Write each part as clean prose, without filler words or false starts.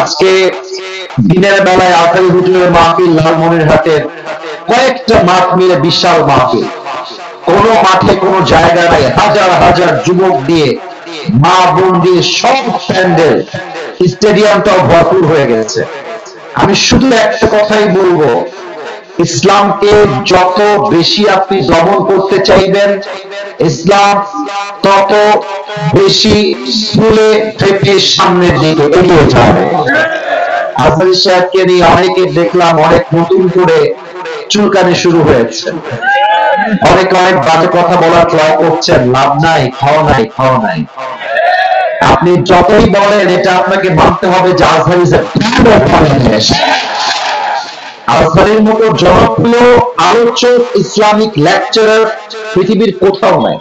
আজকে দিনের বেলায় আজহারি হুজুরের মাহফিল লালমনিরহাটের কয়েকটা মাঠ মিলে বিশাল মাহফিল, কোন মাঠে কোন জায়গা নাই, হাজার হাজার যুবক দিয়ে মা বোন দিয়ে সব প্যান্ডেল, স্টেডিয়ামটাও ভরপুর হয়ে গেছে। আমি শুধু একটা কথাই বলবো, ইসলামকে যত বেশি আপনি দমন করতে চাইবেন, ইসলাম তত বেশি স্কুলে থেকে সামনের দিকে এগিয়ে যাবে। আজহারি সাহেবকে নিয়ে অনেকে দেখলাম অনেক নতুন করে চুলকানি শুরু হয়েছে, অনেক অনেক বাজে কথা বলার ট্রাই করছেন, লাভ নাই, খাওয়া নাই, খাওয়া নাই। আপনি যতই বলেন এটা আপনাকে মানতে হবে যে আজহারি আজহারির মতো জনপ্রিয় আলোচক, ইসলামিক লেকচারার পৃথিবীর কোথাও নাই।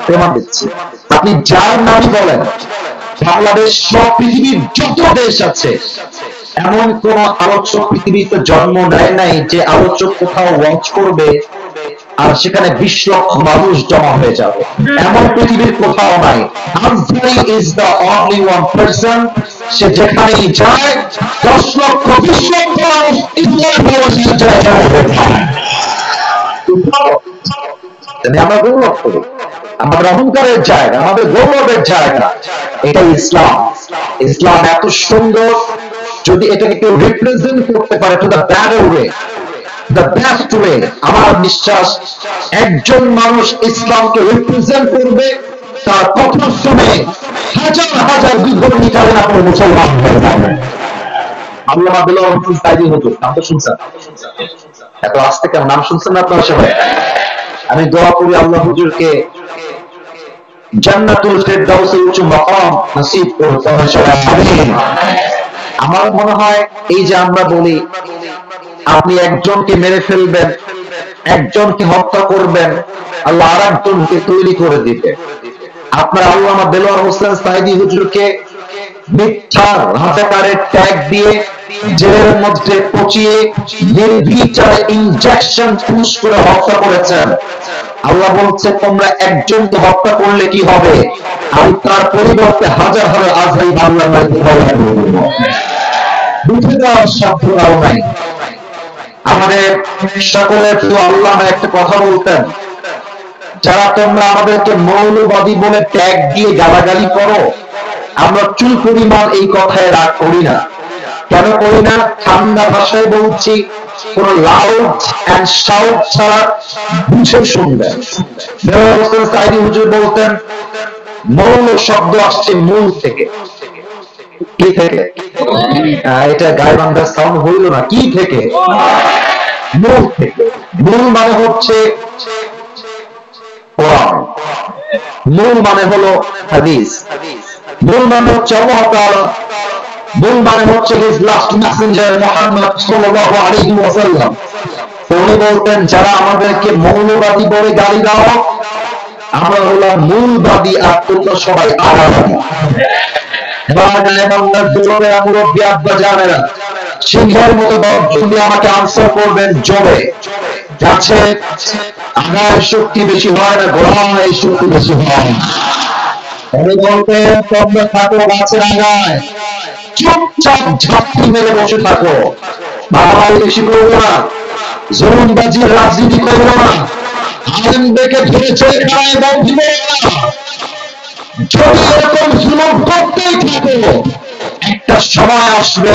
প্রমাণ দিচ্ছি। আপনি যার নামই বলেন, বাংলাদেশ সব পৃথিবীর যত দেশ আছে, এমন কোন আলোচক পৃথিবীতে জন্ম নেয় নাই যে আলোচক কোথাও ওয়াচ করবে আর সেখানে 20 লক্ষ মানুষ জমা হয়ে যাবে, এমন পৃথিবীর কোথাও নাই। Azhari is the only one person, সে যেখানেই যায় 10 লক্ষ 20 লক্ষ মানুষ আমরা গৌরব করি, আমাদের অহংকারের জায়গা, আমাদের গৌরবের জায়গা, এটা ইসলাম। ইসলাম এত সুন্দর, যদি এটাকে কেউ রিপ্রেজেন্ট করতে পারে to the better way, the best way, আমার বিশ্বাস একজন মানুষ ইসলামকে রিপ্রেজেন্ট করবে, তার কথা শুনে হাজার হাজার বিধর্মী কারণে আপনার মুসলমান হয়ে যাবে। আল্লামা দেলোয়ার হোসেন সাইদি হুজুর, নাম তো শুনছেন? এত আস্তে কেন, নাম শুনছেন না আপনারা সবাই? আমি দোয়া করি আল্লাহ হুজুরকে জান্নাতুল ফেরদাউসের উচ্চ মাকাম নসিব করুন সবাই, আমিন। আমার মনে হয় এই যে আমরা বলি আপনি একজনকে মেরে ফেলবেন, একজনকে হত্যা করবেন, আল্লাহ আরেকজনকে তৈরি করে দিবে। আপনার আল্লামা দেলোয়ার হোসেন সাইদি হুজুরকে মিথ্যার রাজাকারের ট্যাগ দিয়ে জেলের মধ্যে পচিয়ে নির্বিচারে ইনজেকশন পুশ করে হত্যা করেছেন। আল্লাহ বলছে তোমরা একজনকে হত্যা করলে কি হবে, আমি তার পরিবর্তে হাজার হাজার আজহারি বাংলার মধ্যে বুঝে দেওয়ার সাধ্যটাও নাই। আমাদের সকলের প্রিয় আল্লাহ একটা কথা বলতেন, যারা তোমরা আমাদেরকে মৌলবাদী বলে ট্যাগ দিয়ে গালাগালি করো, আমরা চুল পরিমাণ এই কথায় রাগ করি না। কেন করি না? ঠান্ডা ভাষায় বলছি, কোন লাউড এন্ড শাউট ছাড়া বুঝে শুনবেন। দেলোয়ার হোসেন সাইদি হুজুর বলতেন মৌল শব্দ আসছে মূল থেকে। কি থেকে? এটা গায়বান্ধার সাউন্ড হইল না, কি থেকে? মূল থেকে। মূল মানে হচ্ছে কোরআন, মূল মানে হলো হাদিস, মূল মানে হচ্ছে আল্লাহ তাআলা, মূল মানে হচ্ছে হিজ লাস্ট মেসেঞ্জার মুহাম্মদ সাল্লাল্লাহু আলাইহি ওয়াসাল্লাম। উনি বলতেন যারা আমাদেরকে মৌলবাদী বলে গালি দাও, আমরা হলাম মূলবাদী আর তোমরা সবাই আলাদা। সিংহের মতো যদি আমাকে আনসার করবেন জোরে, গাছে আগার শক্তি বেশি হয় না, গোড়ায় শক্তি বেশি হয়। উনি বলতেন তোমরা থাকো গাছের আগায়, চুপচাপ ঝাঁপটি মেরে বসে থাকো, বাড়াবাড়ি বেশি করবো না, জরুরবাজির রাজনীতি করবো না, আলেমদেরকে ধরে জেলখানায় বন্দি করবো না। যদি এরকম জুলুম করতেই থাকো, একটা সময় আসবে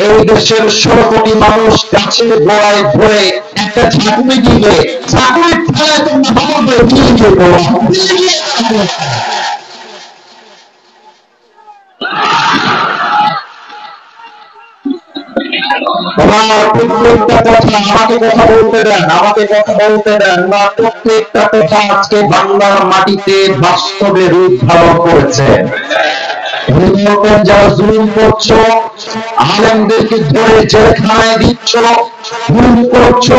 এই দেশের 16 কোটি মানুষ গাছের গোড়ায় ধরে একটা ঝাঁকুনি দিবে, ঝাঁকুনির ফলে তোমরা ভাববে দিয়ে দেবো। প্রত্যেকটা কথা আমাকে কথা বলতে দেন, আমাকে কথা বলতে দেন না। প্রত্যেকটা কথা আজকে বাংলার মাটিতে বাস্তবে রূপ ধারণ করেছে। যারা জুলুম করছো, আলেমদেরকে ধরে জেলখানায় দিচ্ছ, গুম করছো,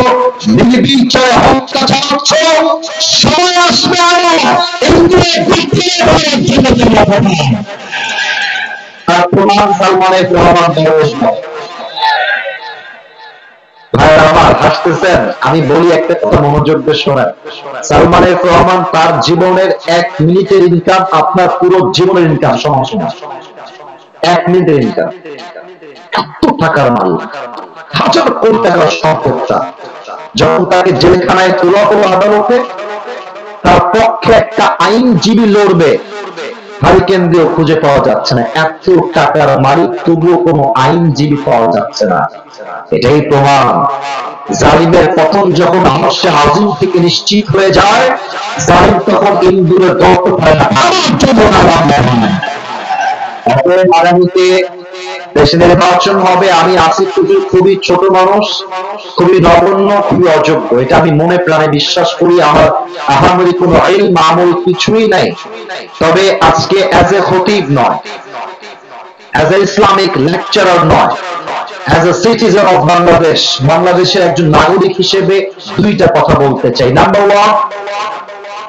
নির্বিচারে হত্যা চালাচ্ছ, সময় আসবে আর প্রমাণ সালমানের রহমান দরবেশ নয়। ভাইরা আমার হাসতেছেন, আমি বলি একটা কথা মনোযোগ দিয়ে শোনেন। সালমান এফ রহমান তার জীবনের 1 মিনিটের ইনকাম আপনার পুরো জীবনের ইনকাম সমান সমান। 1 মিনিটের ইনকাম, এত টাকার মালিক, হাজার কোটি টাকার সম্পদটা যখন তাকে জেলখানায় তোলা হলো আদালতে, তার পক্ষে একটা আইনজীবী লড়বে, হারিকেন দিয়েও খুঁজে পাওয়া যাচ্ছে না। এত টাকার মালিক, তবুও কোনো আইনজীবী পাওয়া যাচ্ছে না। এটাই প্রমাণ, জালিমের পতন যখন আরশে আজিম থেকে নিশ্চিত হয়ে যায়, জালিম তখন ইন্দুরের দৌড় পায় না। আগামীতে দেশে নির্বাচন হবে, আমি আছি খুবই ছোট মানুষ, খুবই নগণ্য, খুবই অযোগ্য, এটা আমি মনে প্রাণে বিশ্বাস করি। আমার আহামরি কোনো ইলম আমল কিছুই নাই। তবে আজকে অ্যাজ এ খতিব নয়, অ্যাজ এ ইসলামিক লেকচারার নয়, as a citizen of Bangladesh, বাংলাদেশের একজন নাগরিক হিসেবে দুইটা কথা বলতে চাই। নাম্বার ওয়ান,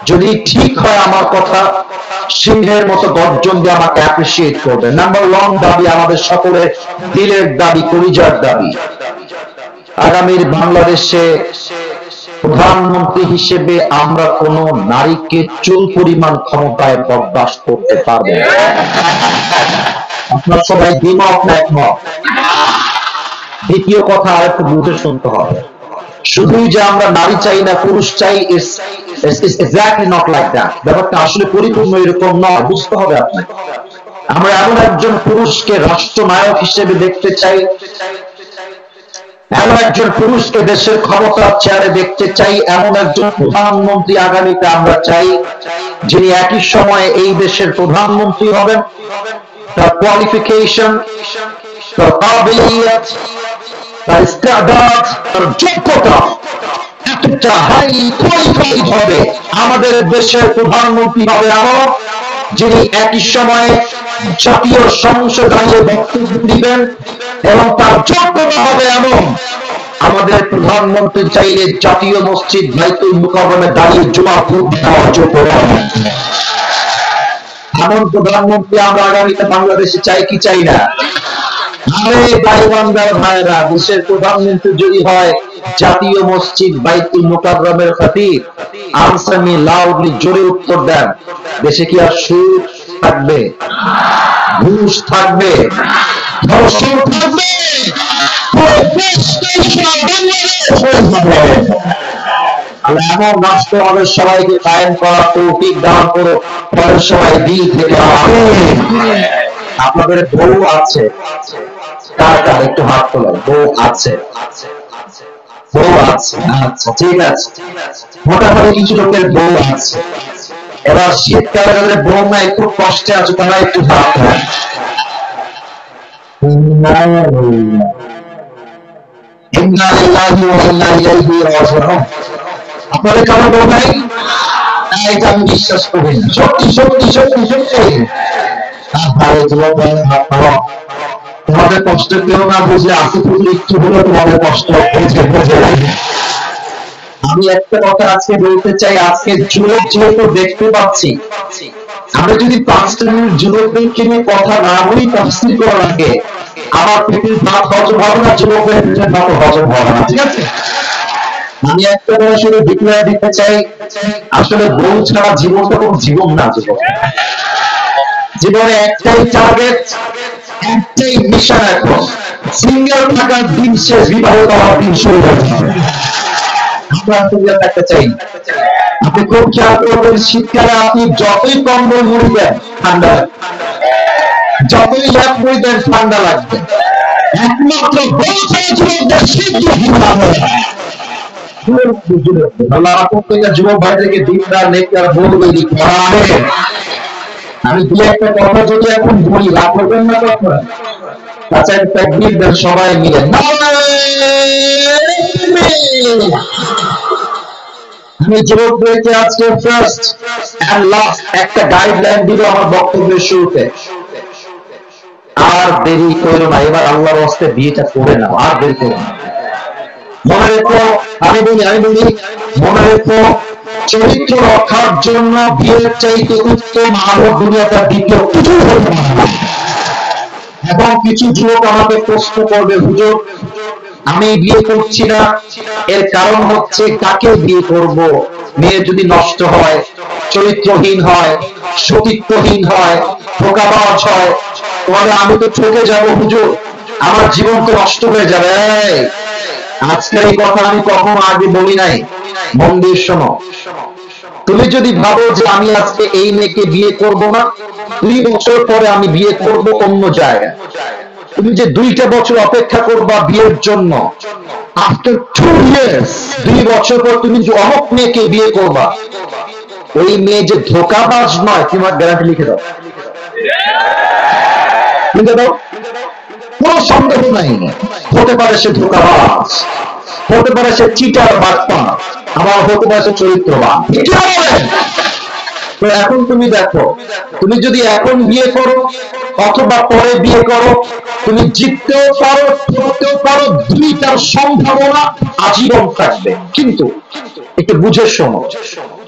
যদি ঠিক হয় আমার কথা, সিংহের মতো গর্জন দিয়ে আমাকে অ্যাপ্রিসিয়েট করবে। নাম্বার ওয়ান দাবি, আমাদের সকলের দিলের দাবি, কলিজার দাবি, আগামীর বাংলাদেশে প্রধানমন্ত্রী হিসেবে আমরা কোন নারীকে চুল পরিমাণ ক্ষমতায় বরদাস্ত করতে পারবো না। আপনার সবাই দ্বিমত না একমত? দ্বিতীয় কথা আর একটু বুঝে শুনতে হবে, শুধুই যে আমরা নারী চাই না পুরুষ চাই, এক্স্যাক্টলি নট লাইক দ্যাট। ব্যাপারটা আসলে পরিপূর্ণ এরকম নয়, বুঝতে হবে আপনাকে। আমরা এমন একজন পুরুষকে রাষ্ট্রনায়ক হিসেবে দেখতে চাই, এমন একজন পুরুষকে দেশের ক্ষমতার চেয়ারে দেখতে চাই, এমন একজন প্রধানমন্ত্রী আগামীতে আমরা চাই, যিনি একই সময়ে এই দেশের প্রধানমন্ত্রী হবেন, তার কোয়ালিফিকেশন, তার কাবিলিয়ত, তার ইস্তেদাদ, তার যোগ্যতা এতটা হাইলি কোয়ালিফাইড হবে। আমাদের দেশের প্রধানমন্ত্রী হবে এমন, যিনি একই সময়ে জাতীয় সংসদে দাঁড়িয়ে বক্তব্য দিবেন, এবং তার যোগ্যতা হবে এমন, আমাদের প্রধানমন্ত্রী চাইলে জাতীয় মসজিদ বাইতুল মুকাররমে দাঁড়িয়ে জুমা খুতবা দেওয়ার যোগ্যতা হবে। এমন প্রধানমন্ত্রী আমরা আগামীতে বাংলাদেশে চাই কি চাই না? আরে গাইবান্ধার ভাইরা, দেশের প্রধানমন্ত্রী যদি হয় জাতীয় মসজিদ বাইতুল মুকাররমের খতিব, আনসার মি লাউডলি, জোরে উত্তর দেন, দেশে কি আর সুদ থাকবে? ঘুষ থাকবে? ধর্ষণ থাকবে? আল্লাহ এমন রাষ্ট্র আমাদের সবাইকে কায়েম করা তৌফিক দান করো, পরের সবাই দিল থেকে আমিন। আপনাদের বউ আছে? কার কার একটু হাত তোলেন। বউ আছে? বউ আছে, আচ্ছা ঠিক আছে, মোটামুটি কিছু লোকের বউ আছে। এবার শীতকালে যাদের বউ নাই, খুব কষ্টে আছে, তারা একটু হাত তোলেন। আপনাদের কারো বউ নাই? এটা আমি বিশ্বাস করি না, সত্যি সত্যি সত্যি সত্যি। তোমাদের কষ্ট কেউ না বুঝলে আসে পুজো একটু হলেও তোমাদের কষ্ট। আমি একটা কথা আজকে বলতে চাই, আজকে যুবক যেহেতু দেখতে পাচ্ছি, আমরা যদি 5 মিনিট যুবকদেরকে নিয়ে কথা না বলি তাফসীর করার আগে, আমার পেটের ভাত হজম হবে না, যুবকের পেটের ভাত হজম হবে না, ঠিক আছে? আমি একটা কথা শুধু ডিক্লেয়ার দিতে চাই, আসলে বউ ছাড়া জীবনটা কোনো জীবন না। জীবনে একটাই টার্গেট, একটাই মিশন, এখন সিঙ্গেল থাকার দিন শেষ, বিবাহ করার দিন শুরু হতে হবে। আমরা সিঙ্গেল থাকতে চাই। আপনি খুব খেয়াল করবেন, শীতকালে আপনি যতই কম্বল মুড়ি দেন ঠান্ডা, যতই ল্যাপ মুড়ি দেন ঠান্ডা লাগবে। একমাত্র বউ ছাড়া জীবনটা শীত যুবক ভাইদেরকে দিনদার নেককার বলবে। আমি দু একটা কথা যদি এখন বলি, রাগ করবেন না কখন? আচ্ছা, তাকবীর দেন সবাই মিলে। আমি যুবকদেরকে আজকে ফার্স্ট এন্ড লাস্ট একটা গাইডলাইন দিব আমার বক্তব্যের শুরুতে। আর দেরি করো না, এবার আল্লাহর ওয়াস্তে বিয়েটা করে নাও, আর দেরি করো না। মনে রেখো, আমি বলি মনে রেখো, চরিত্র রক্ষার জন্য বিয়ের চাইতে উত্তম আলো দুনিয়াটা দ্বিতীয় কিছু হতে পারে না। এবং কিছু যুবক আমাকে প্রশ্ন করবে, হুজুর আমি বিয়ে করছি না, এর কারণ হচ্ছে কাকে বিয়ে করব? মেয়ে যদি নষ্ট হয়, চরিত্রহীন হয়, সতীত্বহীন হয়, ধোঁকাবাজ হয়, তাহলে আমি তো ঠকে যাবো হুজুর, আমার জীবন তো নষ্ট হয়ে যাবে। আজকে এই কথা আমি কখনো আগে বলি নাই, মন দিয়ে শোনো। তুমি যদি ভাবো যে আমি আজকে এই মেয়েকে বিয়ে করব না, 2 বছর পরে আমি বিয়ে করব অন্য জায়গায়, তুমি যে 2টা বছর অপেক্ষা করবা বিয়ের জন্য, আফটার 2 ইয়ার্স, 2 বছর পর তুমি যে অমুক মেয়েকে বিয়ে করবা, ওই মেয়ে যে ধোঁকাবাজ নয়, তোমার গ্যারান্টি লিখে দাও, লিখে দাও, কোনো সন্দেহ নাই। হতে পারে সে ধোঁকাবাজ, হতে পারে সে চিটার বাটপা, আবার হতে পারে সে চরিত্রবান। তো এখন তুমি দেখো, তুমি যদি এখন বিয়ে করো অথবা পরে বিয়ে করো, তুমি জিততেও পারো, ঠকতেও পারো, দুইটার সম্ভাবনা আজীবন থাকবে। কিন্তু একটু বুঝে শোনো,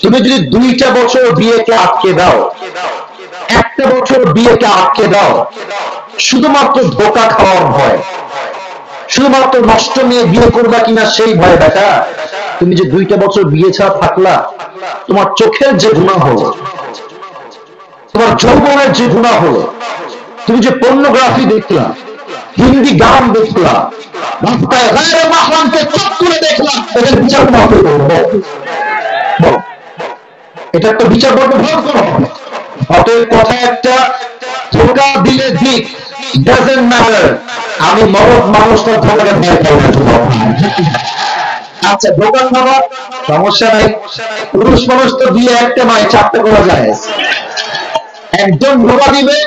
তুমি যদি 2টা বছর বিয়েকে আটকে দাও, 1টা বছর বিয়েকে আটকে দাও, শুধুমাত্র ধোঁকা খাওয়ার ভয়, শুধুমাত্র নষ্ট নিয়ে বিয়ে করবা কিনা সেই ভয়, বেটা তুমি যে 2টা বছর বিয়ে ছাড়া থাকলা, তোমার চোখের যে গুনাহ হলো, তোমার যৌবনের যে গুনাহ হলো, তুমি যে পর্নোগ্রাফি দেখলা, হিন্দি গান দেখলা, রাস্তায় গায়ের মাহরামকে চোখ তুলে দেখলা, এটার বিচার মাহফিল করবো? এটা একটা বিচার করবো ভয়ঙ্কর হবে। অতএব কথা একটা, ধোঁকা দিলে দিক, ডাজন্ট ম্যাটার। আমি মরদ মানুষটা ধোঁকাকে ভয় পাই না। আচ্ছা, ধোঁকা খাওয়া সমস্যা নাই, পুরুষ মানুষ তো দিয়ে একটা নয় 4টা করা যায়। একজন ধোঁকা দিবে,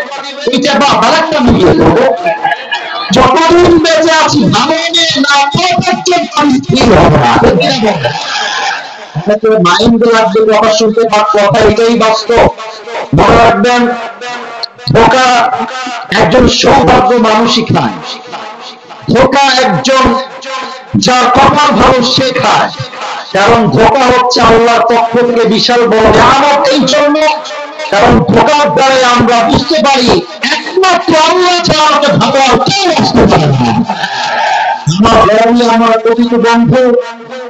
ওইটা বা আরেকটা বিয়ে করবো, যতদিন বেঁচে আছি ভালো নিয়ে না আমি স্থির হবো না। মাইন্ড লাগবে কথা শুনতে, কথা এটাই বাস্তব। মনে রাখবেন, ধোঁকা একজন সৌভাগ্য মানুষই খায়, ধোঁকা একজন যার কপাল ভালো সে খায়। কারণ ধোঁকা হচ্ছে আল্লাহর পক্ষ থেকে বিশাল বড় নিয়ামত। এই জন্য, কারণ ধোঁকার দ্বারা আমরা বুঝতে পারি একমাত্র আল্লাহ ছাড়া আমাকে ভালো আর কেউ আসতে পারে না। আমার বাড়ি, আমার কথিত বন্ধু,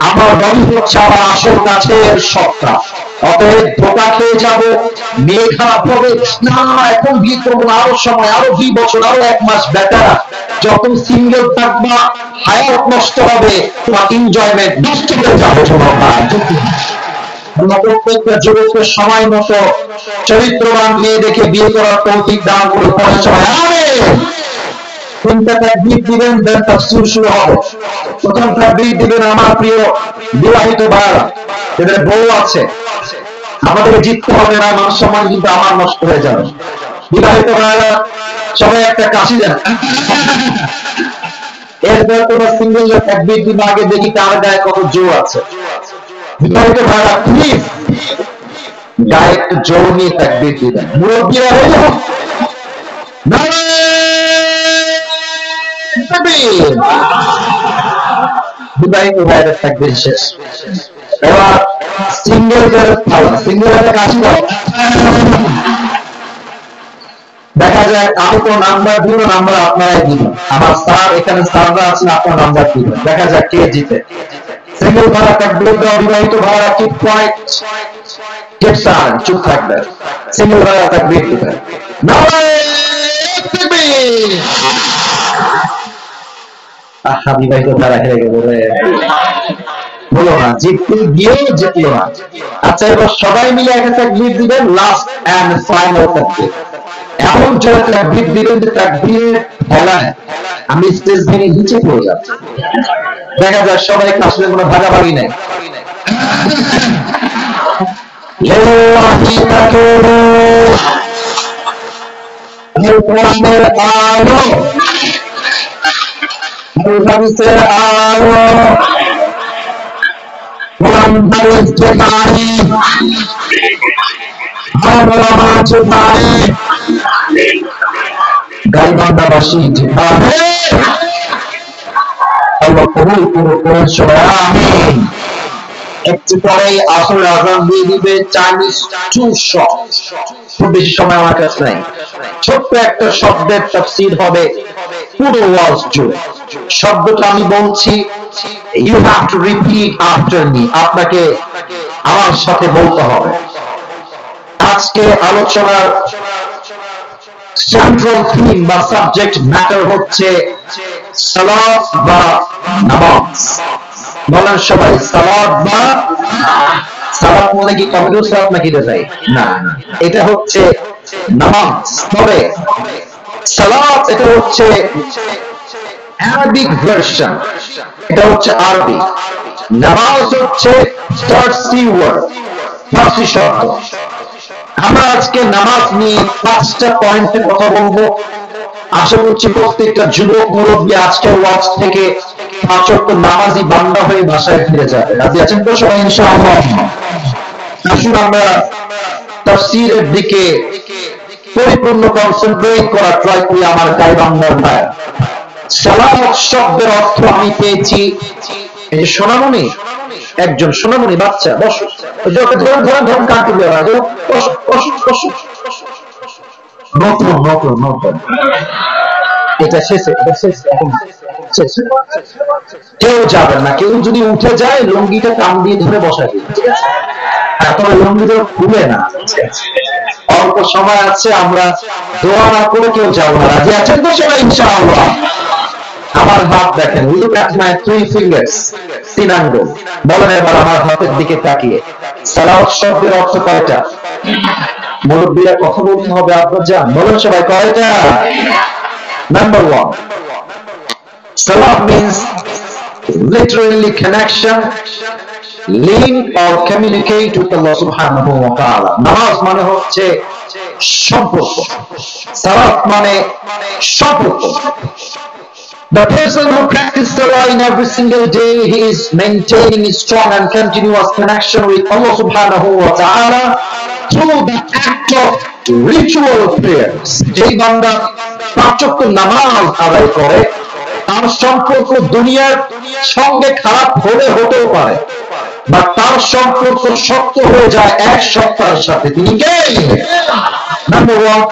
আমার বাড়ি হচ্ছে আমার আসল কাছের সত্তা। অতএব ধোঁকা খেয়ে যাবো, মেয়ে খারাপ হবে না, এখন বিয়ে করবো না, আরো সময়, আরো 2 বছর, আরো 1 মাস, বেটা যত সিঙ্গেল থাকবা হায়াত নষ্ট হবে, তোমার এনজয়মেন্ট নষ্ট হয়ে যাবে। প্রত্যেকটা যুবককে সময় মতো চরিত্রবান মেয়ে দেখে বিয়ে করার তৌফিক দান করে পড়ে চলে। তিনটা তাকবীর দিবেন, দেন তাফসীর শুরু হবে। প্রথম তাকবীর দিবেন আমার প্রিয় বিবাহিত ভাইরা, এদের বউ আছে, আমাদের জিততে হবে না, মান সম্মান কিন্তু আমার নষ্ট হয়ে যাবে। বিবাহিত ভাইরা সবাই একটা কাশি দেন। এরপর তোমার সিঙ্গেল তাকবীর দিন, আগে দেখি কার গায়ে কত জোর আছে। বিবাহিত ভাইরা প্লিজ গায়ে একটু জোর নিয়ে তাকবীর দিবেন। মুরব্বীরা হয়ে যাও, বিবাহিত ভাইরা তাকবীর শেষ। এবার সিঙ্গেল সিঙ্গেল কাশি দাও। দেখা যায় আমি তো নাম্বার দিব, নাম্বার আপনারাই দিবেন, আমার স্যার এখানে স্যাররা আছেন, আপনার নাম্বার দিবেন, দেখা যাক কে জিতে। সিঙ্গেল ভাড়া তাকবীর দাও, বিবাহিত ভাড়া কিপ পয়েন্ট, কিপ সাইলেন্ট, চুপ থাকবে। সিঙ্গেল ভাড়া তাকবীর দিবেন। আহা, বিবাহিত ভাড়া হেরে গেল রে, বলো না, জিততে গিয়েও জিতলো না। আচ্ছা, এবার সবাই মিলে একটা তাকবীর দিবেন, লাস্ট এন্ড ফাইনাল তাকবীর। এমন জোরে তাকবীর দিবেন যে তাকবীরের ফলায় আমি স্টেজ ভেঙে নিচে পড়ে যাচ্ছি। দেখা যায় সবাই আসলে কোনো ভাগাভাগি নেই। গাইবান্ধাবাসী একটু পরে আসলে আজান দিয়ে দিবে চাইনিজ চুষক। খুব বেশি সময় আমার কাছে নাই, ছোট্ট একটা শব্দের তাফসীর হবে পুরো ওয়াজ জুড়ে। শব্দটা আমি বলছি, you have to repeat after me, আপনাকে আমার সাথে বলতে হবে। আজকে আলোচনার সেন্ট্রাল থিম বা সাবজেক্ট ম্যাটার হচ্ছে সালাত বা নামাজ। বলেন সবাই, সালাত বা সালাত মানে কি কম্পিউটার সালাত নাকি রে ভাই? না, এটা হচ্ছে নামাজ। তবে সালাত এটা হচ্ছে আরবিক ভার্সন, এটা হচ্ছে আরবি। নামাজ হচ্ছে ফার্সি ওয়ার্ড, ফার্সি শব্দ। আমরা আজকে নামাজ নিয়ে 5টা পয়েন্টে কথা বলবো। আশা করছি প্রত্যেকটা যুবক মুরব্বী আজকের ওয়াজ থেকে 5 ওয়াক্ত নামাজি বান্দা হয়ে বাসায় ফিরে যাবে। রাজি আছেন তো সবাই ইনশাআল্লাহ? আসুন আমরা তাফসীরের দিকে পরিপূর্ণ কনসেন্ট্রেট করা ট্রাই করি আমার গায়বান্দার ভাই। সালাত শব্দের অর্থ আমি পেয়েছি, এই যে সোনামণি, একজন সোনামণি বাচ্চা, বসো, ধরুন কাটি দেওয়া, নতুন নতুন নতুন, এটা শেষে, কেউ যাবে না। কেউ যদি উঠে যায় লুঙ্গিটা কান দিয়ে ধরে বসাই দিবে, ঠিক আছে? তবে লুঙ্গিটা খুলে না, অল্প সময় আছে, আমরা দোয়া না করে কেউ যাবো না। রাজি আছেন তো সবাই ইনশাআল্লাহ? আমার হাত দেখেন, look at my 3 fingers, 3 আঙ্গুল। বলেন এবার আমার হাতের দিকে তাকিয়ে সালাত শব্দের অর্থ কয়টা? মুরব্বীরা কথা বলতে হবে, আপনার যান, বলেন সবাই কয়টা? Number 1, salat means literally connection, link or communicate with Allah subhanahu wa ta'ala. নামাজ মানে হচ্ছে সম্পর্ক, সালাত মানে সম্পর্ক। The person who practices Salah in every single day, he is maintaining a strong and continuous connection with Allah subhanahu wa ta'ala through the act of ritual prayers. যেই বান্দা 5 ওয়াক্ত নামাজ আদায় করে, তার সম্পর্ক দুনিয়ার সঙ্গে খারাপ হতেও পারে, বা তার সম্পর্ক শক্ত হয়ে যায় এক সপ্তাহের সাথে। তিনি কে? Number 1,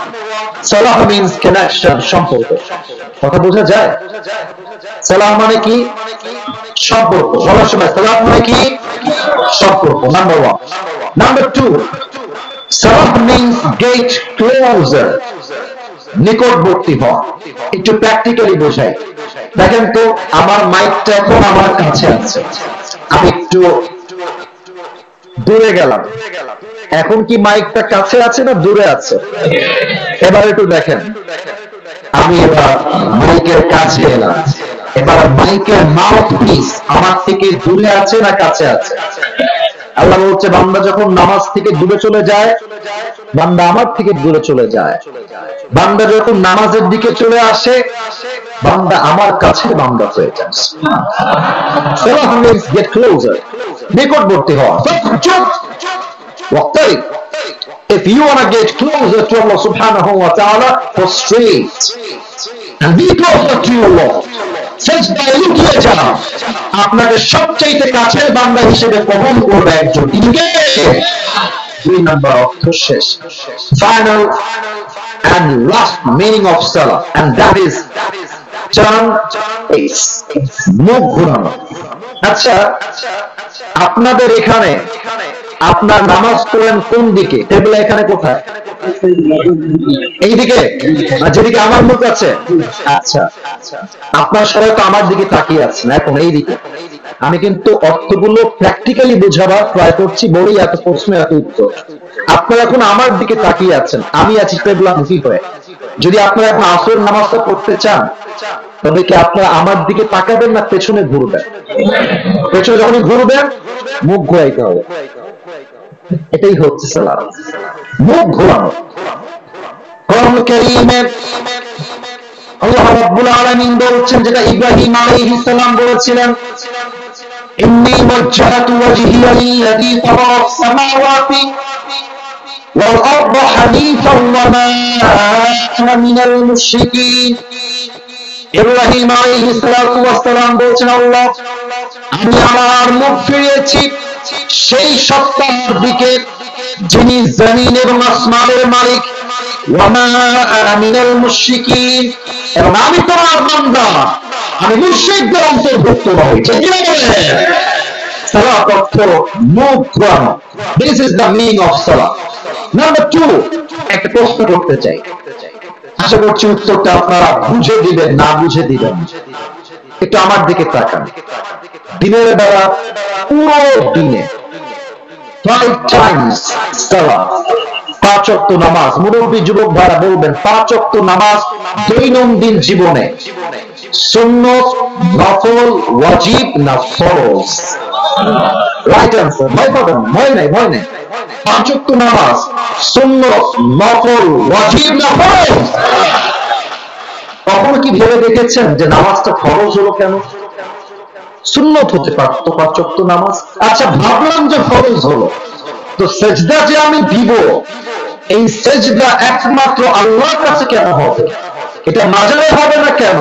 সালাহ means connection, সম্পর্ক। কথা বোঝা যায়? সালাহ মানে কি? সম্পর্ক। বলার সময় সালাহ মানে কি? সম্পর্ক। Number 1. Number 2, সালাহ means gate closer, নিকটবর্তী হওয়া। একটু প্র্যাকটিক্যালি বোঝাই। দেখেন তো, আমার মাইকটা এখন আমার কাছে আছে, আমি একটু দূরে গেলাম, এখন কি মাইকটা কাছে আছে না দূরে আছে? এবার একটু দেখেন, আমি এবার মাইকের কাছে এলাম, এবার মাইকের মাউথ পিস আমার থেকে দূরে আছে না কাছে আছে? আল্লাহ বলছে, বান্দা যখন নামাজ থেকে দূরে চলে যায়, বান্দা আমার থেকে দূরে চলে যায়। বান্দা যখন নামাজের দিকে চলে আসে, বান্দা আমার কাছে বান্দা হয়ে যায়। সালাহ means get closer, নিকটবর্তী হওয়া। If you want to get closer to Allah subhanahu wa ta'ala, prostrate and be closer to your Lord. সেজদায় লুটিয়ে যান, আপনাকে সবচেয়ে কাছের বান্দা হিসেবে কবুল করবে একজন। তিনি কে? 3 নাম্বার অর্থ শেষ। Final and last meaning of salah, and that is turn face, মুখ ঘোরানো। আচ্ছা, আপনাদের এখানে আপনার নামাজ পড়েন কোন দিকে? টেবিল এখানে কোথায়? এইদিকে, যেদিকে আমার মুখ আছে। আচ্ছা, আপনার সবাই তো আমার দিকে তাকিয়ে আছেন এখন এইদিকে। আমি কিন্তু অর্থগুলো প্র্যাকটিক্যালি বোঝাবার ট্রাই করছি, বলেই এত প্রশ্ন এত উত্তর। আপনারা এখন আমার দিকে তাকিয়ে আছেন, আমি আছি টেবিল মুখী হয়ে। যদি আপনারা এখন আসরের নামাজটা পড়তে চান, তবে কি আপনারা আমার দিকে তাকাবেন না পেছনে ঘুরবেন? পেছনে যখনই ঘুরবেন মুখ ঘোরাইতে হবে। এটাই হচ্ছে সালাত, মুখ ঘোরানো। কোরআন কারীমে আল্লাহ রাব্বুল আলামিন বলছেন, যেটা ইব্রাহিম আলাইহিস সালাম বলেছিলেন, ইন্নী ওয়াজ্জাহতু ওয়াজহিয়া লিল্লাযী ফাতারাস সামাওয়াতি ওয়াল আরদা হানিফান ওয়া মা আনা মিনাল মুশরিকিন। ইব্রাহিম আলাইহিস সালাম বলছেন, আল্লাহ, আমি আমার মুখ ফিরিয়েছি সেই সত্তার দিকে যিনি জমিন এবং আসমানের মালিক, ওয়া মা আনা মিনাল মুশরিকিন, এবং আমি তোমার বান্দা, আমি মুশরিকদের অন্তর্ভুক্ত নই। ঠিক কি বলে? সালাত অর্থ মুখ ঘোরানো। This is the meaning of salah. Number 2, একটা প্রশ্ন করতে চাই, আশা করছি উত্তরটা আপনারা বুঝে দিবেন, না বুঝে দিবেন। একটু আমার দিকে তাকান। দিনের বেলা পুরো দিনে 5 টাইমস সালাত, 5 ওয়াক্ত নামাজ, মুরব্বী যুবক ভাইরা বলবেন 5 ওয়াক্ত নামাজ দৈনন্দিন জীবনে সুন্নত, নফল, ওয়াজিব না ফরজ? Right answer. ভয় পাবেন, ভয় নাই, ভয় নাই। 5 ওয়াক্ত নামাজ সুন্নত, নফল, ওয়াজিব না ফরজ? কখনো কি ভেবে দেখেছেন যে নামাজটা ফরজ হলো কেন? সুন্নত হতে পারত 5 ওয়াক্ত নামাজ। আচ্ছা, ভাবলাম যে ফরজ হলো, তো সেজদা যে আমি দিব, এই সেজদা একমাত্র আল্লাহর কাছে কেন হবে? এটা মাজারে হবে না কেন?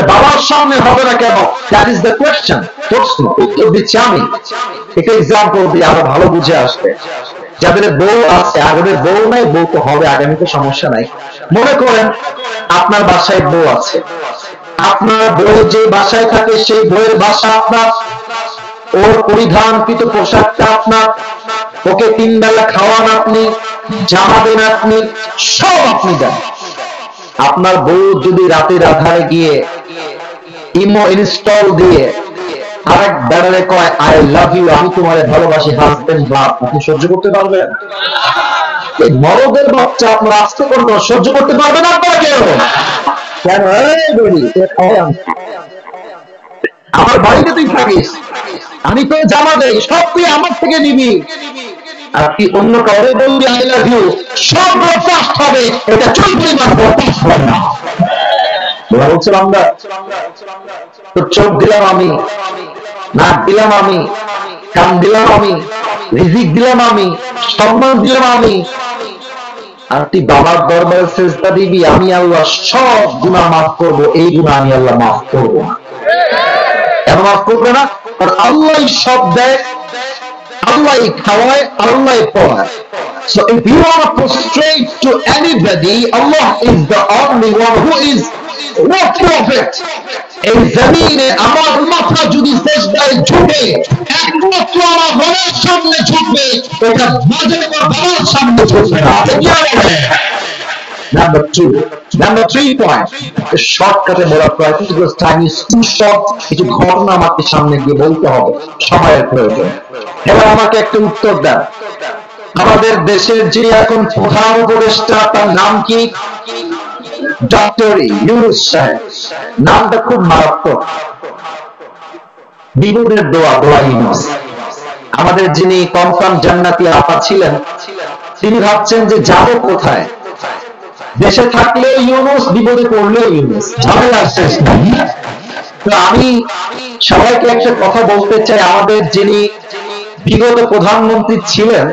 বাবার সামনে হবে না কেন? That is the question. প্রশ্ন, উত্তর দিচ্ছি আমি। একটা এক্সাম্পল দিয়ে আরো ভালো বুঝে আসবে। যাদের বউ আছে, আগের বউ নাই, বউ তো হবে আগামীতে, সমস্যা নাই। মনে করেন আপনার বাসায় বউ আছে, আপনার বউ যে বাসায় থাকে সেই বউয়ের বাসা আপনার, ওর পরিধানকৃত পোশাকটা আপনার, ওকে 3 বেলা খাওয়ান আপনি, জামা দেন আপনি, সব আপনি দেন। আপনার বউ যদি রাতের আধারে গিয়ে ইমো ইনস্টল দিয়ে আরেক বেড়ারে কয় আই লাভ ইউ, আমি তোমারে ভালোবাসি, হাজবেন্ড বাপ, আপনি সহ্য করতে পারবেন? এই মরদের বাচ্চা আপনার আসতে করবো, সহ্য করতে পারবেন আপনারা কেন? কেন? আমার বাড়িতে তুই থাকিস, আমি তো জামা দেই, সব তুই আমার থেকে নিবি, আর তুই অন্য কাউরে বলবি আই লাভ ইউ, সব ফাস্ট হবে, এটা চলবে না, বলছিলাম না। তো চোখ দিলাম আমি, নাক দিলাম আমি, কান দিলাম আমি, রিজিক দিলাম আমি, সম্মান দিলাম আমি, আর তুই বাবার দরবারে সেজদা দিবি আমি আল্লাহ সব গুনাহ মাফ করব, এই গুনাহ আমি আল্লাহ মাফ করব না। কেন মাফ করবে না? কারণ আল্লাহই সব দেয়, আল্লাহই খাওয়ায়, আল্লাহই পড়ায়। So if you want to prostrate to anybody, Allah is the only one who is worthy of it. এই জমিনে আমার মাথা যদি সেজদায় ঝুঁকে, একমাত্র আমার বাবার সামনে ঝুঁকবে, এটা মাঝে বাবার সামনে ঝুঁকবে না। Number 2, number 3 point. শর্টকাটে বলার প্রয়োজন, because time is too short. কিছু ঘটনা আমাকে সামনে গিয়ে বলতে হবে, সময়ের প্রয়োজন। এবার আমাকে একটা উত্তর দেন, আমাদের দেশের যে এখন প্রধান উপদেষ্টা, তার নাম কি? ডক্টর ইউনূস সাহেব। নামটা খুব মারাত্মক, বিপদের দোয়া, দোয়া ইউনূস। আমাদের যিনি কনফার্ম জান্নাতি আপা ছিলেন, তিনি ভাবছেন যে যাবো কোথায়, দেশে থাকলেও ইউনূস, বিপদে পড়লেও ইউনূস, ঝামেলা শেষ নাই। তো আমি সবাইকে একটা কথা বলতে চাই, আমাদের যিনি বিগত প্রধানমন্ত্রী ছিলেন,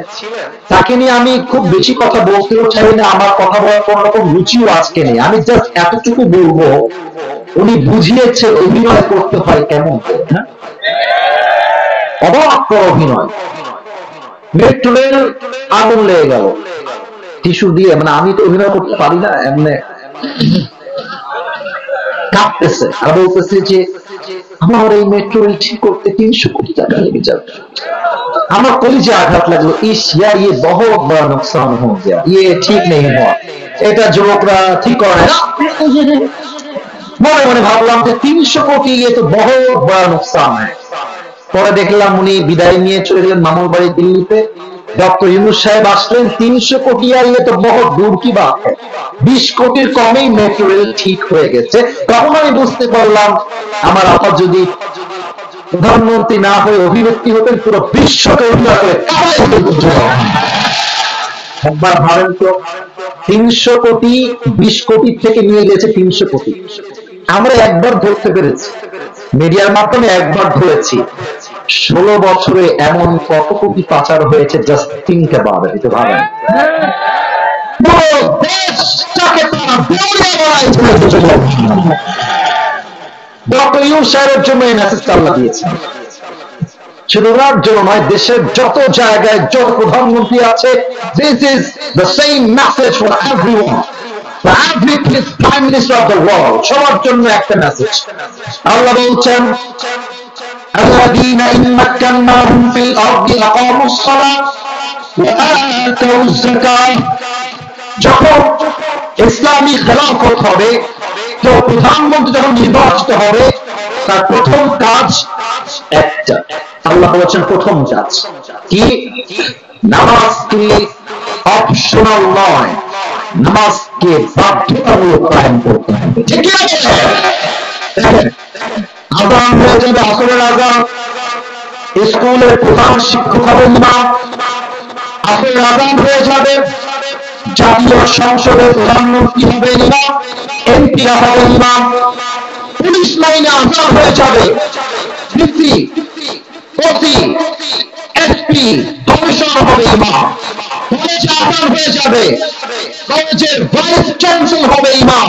তাকে নিয়ে আমি খুব বেশি কথা বলতেও চাই না, আমার কথা বলার কোন রকম রুচিও আজকে নেই। আমি জাস্ট এতটুকু বলবো, উনি বুঝিয়েছে অভিনয় করতে হয় কেমন, অবাক অভিনয়। মেট্রো রেল আগুন লেগে গেল, টিস্যু দিয়ে, মানে আমি তো অভিনয় করতে পারি না, এমনি কাঁপতেছে, আর বলতেছে যে আমার এই মেট্রো রেল ঠিক করতে 300 কোটি টাকা লেগে যাবে। আমার কলিজে আঘাত লাগলো, ইস ইয়ার ये बहुत बड़ा नुकसान हो गया, ये ठीक नहीं हुआ, এটা যুবকরা ঠিক করে না। মনে মনে ভাবলাম যে 300 কোটি ये तो बहुत बड़ा नुकसान है। পরে দেখলাম উনি বিদায় নিয়ে চলে গেলেন মামুর বাড়ি দিল্লিতে। ডক্টর ইউনূস সাহেব আসলেন, 300 কোটি আর ये तो बहुत दूर की बात है, 20 কোটির কমেই মেট্রো রেল ঠিক হয়ে গেছে। তখন আমি বুঝতে পারলাম, আমার আপা যদি প্রধানমন্ত্রী না হয়ে অভিব্যক্তি হতেন, পুরো বিশ্বকে উন্নয়ন করে একবার ভাবেন তো, 300 কোটি 20 কোটি থেকে নিয়ে গেছে 300 কোটি। আমরা একবার ধরতে পেরেছি, মিডিয়ার মাধ্যমে একবার ধরেছি। 16 বছরে এমন কত কোটি পাচার হয়েছে, জাস্ট থিংক অ্যাবাউট ইট। এটা ভাবেন, পুরো দেশটাকে তারা দেউলিয়া বানায় ফেলেছে। ডক্টর ইউনূস সাহেবের জন্য এই মেসেজটা আল্লাহ দিয়েছেন, শুধু ওনার জন্য নয়, দেশের যত জায়গায় যত প্রধানমন্ত্রী আছে, this is the same message for everyone, for every prime minister of the world, সবার জন্য একটা মেসেজ। আল্লাহ বলছেন, الذين إن مكناهم في الأرض أقاموا الصلاة وآتوا الزكاة যখন ইসলামী খেলাফত হবে, তো প্রধানমন্ত্রী যখন নির্বাচিত হবে, তার প্রথম কাজ একটা, আল্লাহ বলেছেন প্রথম কাজ কি? নামাজকে অপশনাল নয়, নামাজকে বাধ্যতামূলক কায়েম করতে হবে। ঠিক আছে? আযান হয়ে যাবে আসরের আযান, স্কুলের প্রধান শিক্ষক হবে ইমাম, আসরের আযান হয়ে যাবে, জাতীয় সংসদের প্রধানমন্ত্রী হবে ইমাম, এমপিরা হবে ইমাম, পুলিশ লাইনে আযান হয়ে যাবে, ডিসি, ওসি, এসপি, কমিশনার হবে ইমাম, কলেজে আযান হয়ে যাবে, কলেজের ভাইস চ্যান্সেলর হবে ইমাম।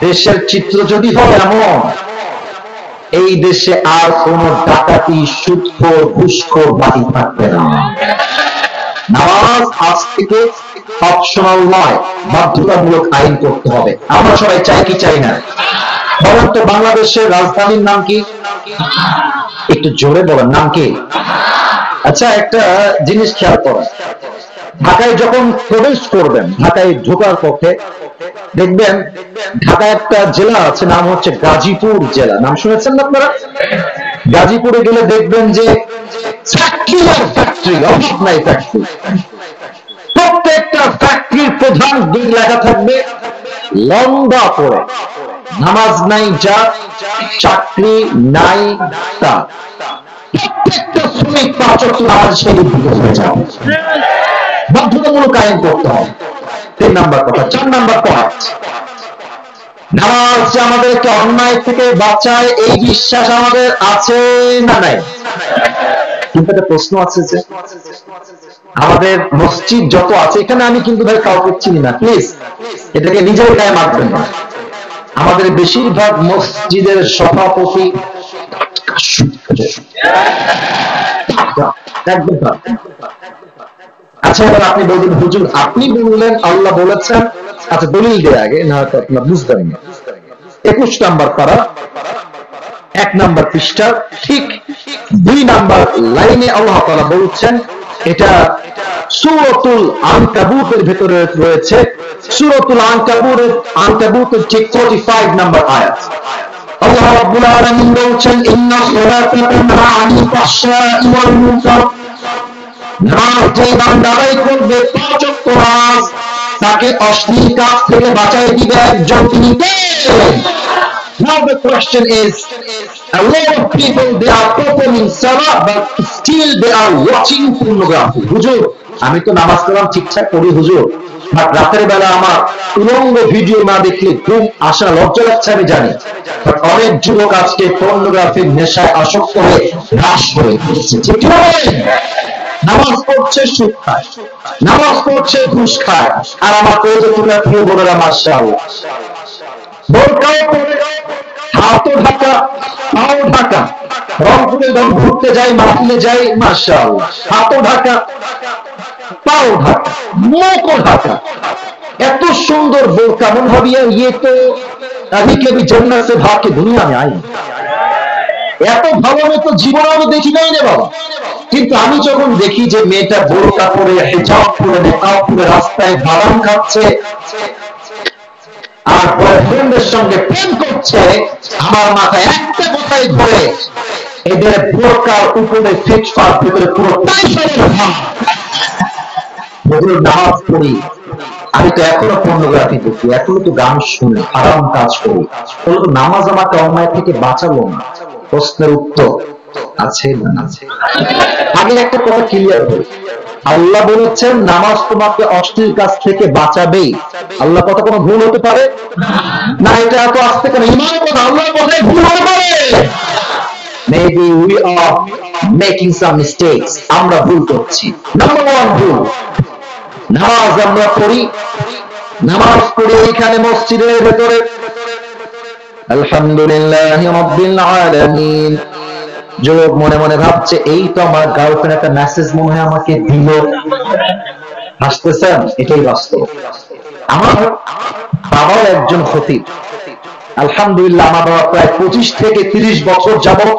দেশের চিত্র যদি হয় এমন, এই দেশে আর কোন ডাকাতি, সুদখোর, ঘুষখোর বাকি থাকবে না। নামাজ আজ থেকে অপশনাল নয়, বাধ্যতামূলক আইন করতে হবে। আমরা সবাই চাই কি চাই না? বলেন তো, বাংলাদেশের রাজধানীর নাম কি? একটু জোরে বলেন, নাম কি? আচ্ছা, একটা জিনিস খেয়াল করেন, ঢাকায় যখন প্রবেশ করবেন, ঢাকায় ঢোকার পথে দেখবেন ঢাকায় একটা জেলা আছে, নাম হচ্ছে গাজীপুর জেলা। নাম শুনেছেন না আপনারা? গাজীপুরে গেলে দেখবেন যে ফ্যাক্টরি, অভাব নাই ফ্যাক্টরি। প্রত্যেকটা ফ্যাক্টরির প্রধান দিক লেখা থাকবে লম্বা করে, নামাজ নাই যা, চাকরি নাই তা। প্রত্যেকটা শ্রমিক 5 ওয়াক্ত নামাজ সেই দিকে হয়ে যাবে, বাধ্যতামূলক আইন করতে হবে। 3 নাম্বার কথা। 4 নাম্বার পয়েন্ট, নামাজ আমাদেরকে অন্যায় থেকে বাঁচায়, এই বিশ্বাস আমাদের আছে না নাই? কিন্তু একটা প্রশ্ন আছে যে আমাদের মসজিদ যত আছে, এখানে আমি কিন্তু ভাই কাউকে চিনি না, প্লিজ এটাকে নিজের গায়ে মারবেন না। আমাদের বেশিরভাগ মসজিদের সভাপতি একদম। আচ্ছা, এবার আপনি বলবেন হুজুর আপনি বললেন আল্লাহ বলেছেন, আচ্ছা দলিল দিয়ে আগে, না হয়তো আপনার বুঝতে পারেন। 21 নাম্বার পারা, 1 নাম্বার পৃষ্ঠা, ঠিক 2 নাম্বার লাইনে আল্লাহ তাআলা বলছেন, এটা সূরাতুল আনকাবুতের ভিতরে রয়েছে, সূরাতুল আনকাবুতের ঠিক 45 নাম্বার আয়াত। আল্লাহ রাব্বুল আলামিন বলছেন, ইন্না সলাতা তানহা আনিল ফাহশাই ওয়াল মুনকার, নামাজ যে বান্দা আদায় করবে 5 ওয়াক্ত নামাজ, তাকে অশ্লীল কাজ থেকে বাঁচায় দিবে একজন, তিনি কে? Now the question is, a lot of people, they are performing salah but still they are watching pornography. হুজুর আমি তো নামাজ কালাম ঠিকঠাক করি হুজুর, বাট রাতের বেলা আমার উলঙ্গ ভিডিও না দেখলে ঘুম আসা, লজ্জা লাগছে আমি জানি, বাট অনেক যুবক আজকে পর্নোগ্রাফির নেশায় আসক্ত হয়ে হ্রাস হয়ে গেছে। ঠিক নয়? নামাজ পড়ছে সুদ খায়, নামাজ পড়ছে ঘুষ খায়, আর আমার কলেজে তোমরা প্রিয় বোনেরা মাশাআল্লাহ বোরকাও পরে, হাতও ঢাকা, পাও ঢাকা, রংপুরে যখন ঘুরতে যাই, মাহফিলে যাই, মাশাআল্লাহ হাতও ঢাকা, পাও ঢাকা, মুখও ঢাকা, এত সুন্দর বোরকা, মন ভাবিয়া ইয়ে তো अभी कभी जन्नत से भाग के दुनिया में आई, এত ভালো মতো জীবন আমি দেখি নাই রে বাবা। কিন্তু আমি যখন দেখি যে মেয়েটা বোরকা পরে, হিজাব পরে, নিকাব পরে রাস্তায় বাদাম খাচ্ছে আর বয়ফ্রেন্ডের সঙ্গে প্রেম করছে, আমার মাথায় একটা কথাই ঘোরে, এদের বোরকার উপরে ফিটফার ভিতরে পুরো নামাজ পড়ি, আমি তো এখনো পর্নোগ্রাফি দেখি, এখনো তো গান শুনি, হারাম কাজ করি, বলো তো নামাজ আমাকে অন্যায় থেকে বাঁচালো না? প্রশ্নের উত্তর আছে না? আগে একটা কথা ক্লিয়ার করি, আল্লাহ বলেছেন নামাজ তোমাকে অশ্লীল কাজ থেকে বাঁচাবেই। আল্লাহ কথা কোনো ভুল হতে পারে না? এটা এত আসতে কেন? ইমানের কথা, আল্লাহর কথায় ভুল হতে পারে। Maybe we are making some mistakes, আমরা ভুল করছি। নাম্বার 1 ভুল, নামাজ আমরা পড়ি, নামাজ পড়ি এখানে মসজিদের ভেতরে আলহামদুলিল্লাহি রাব্বিল আলামিন, যুবক মনে মনে ভাবছে এই তো আমার গার্লফ্রেন্ড একটা মেসেজ মনে হয় আমাকে দিল, হাসতেছেন, এটাই বাস্তব। আমার বাবাও একজন খতিব, আলহামদুলিল্লাহ আমার বাবা প্রায় 25 থেকে 30 বছর যাবত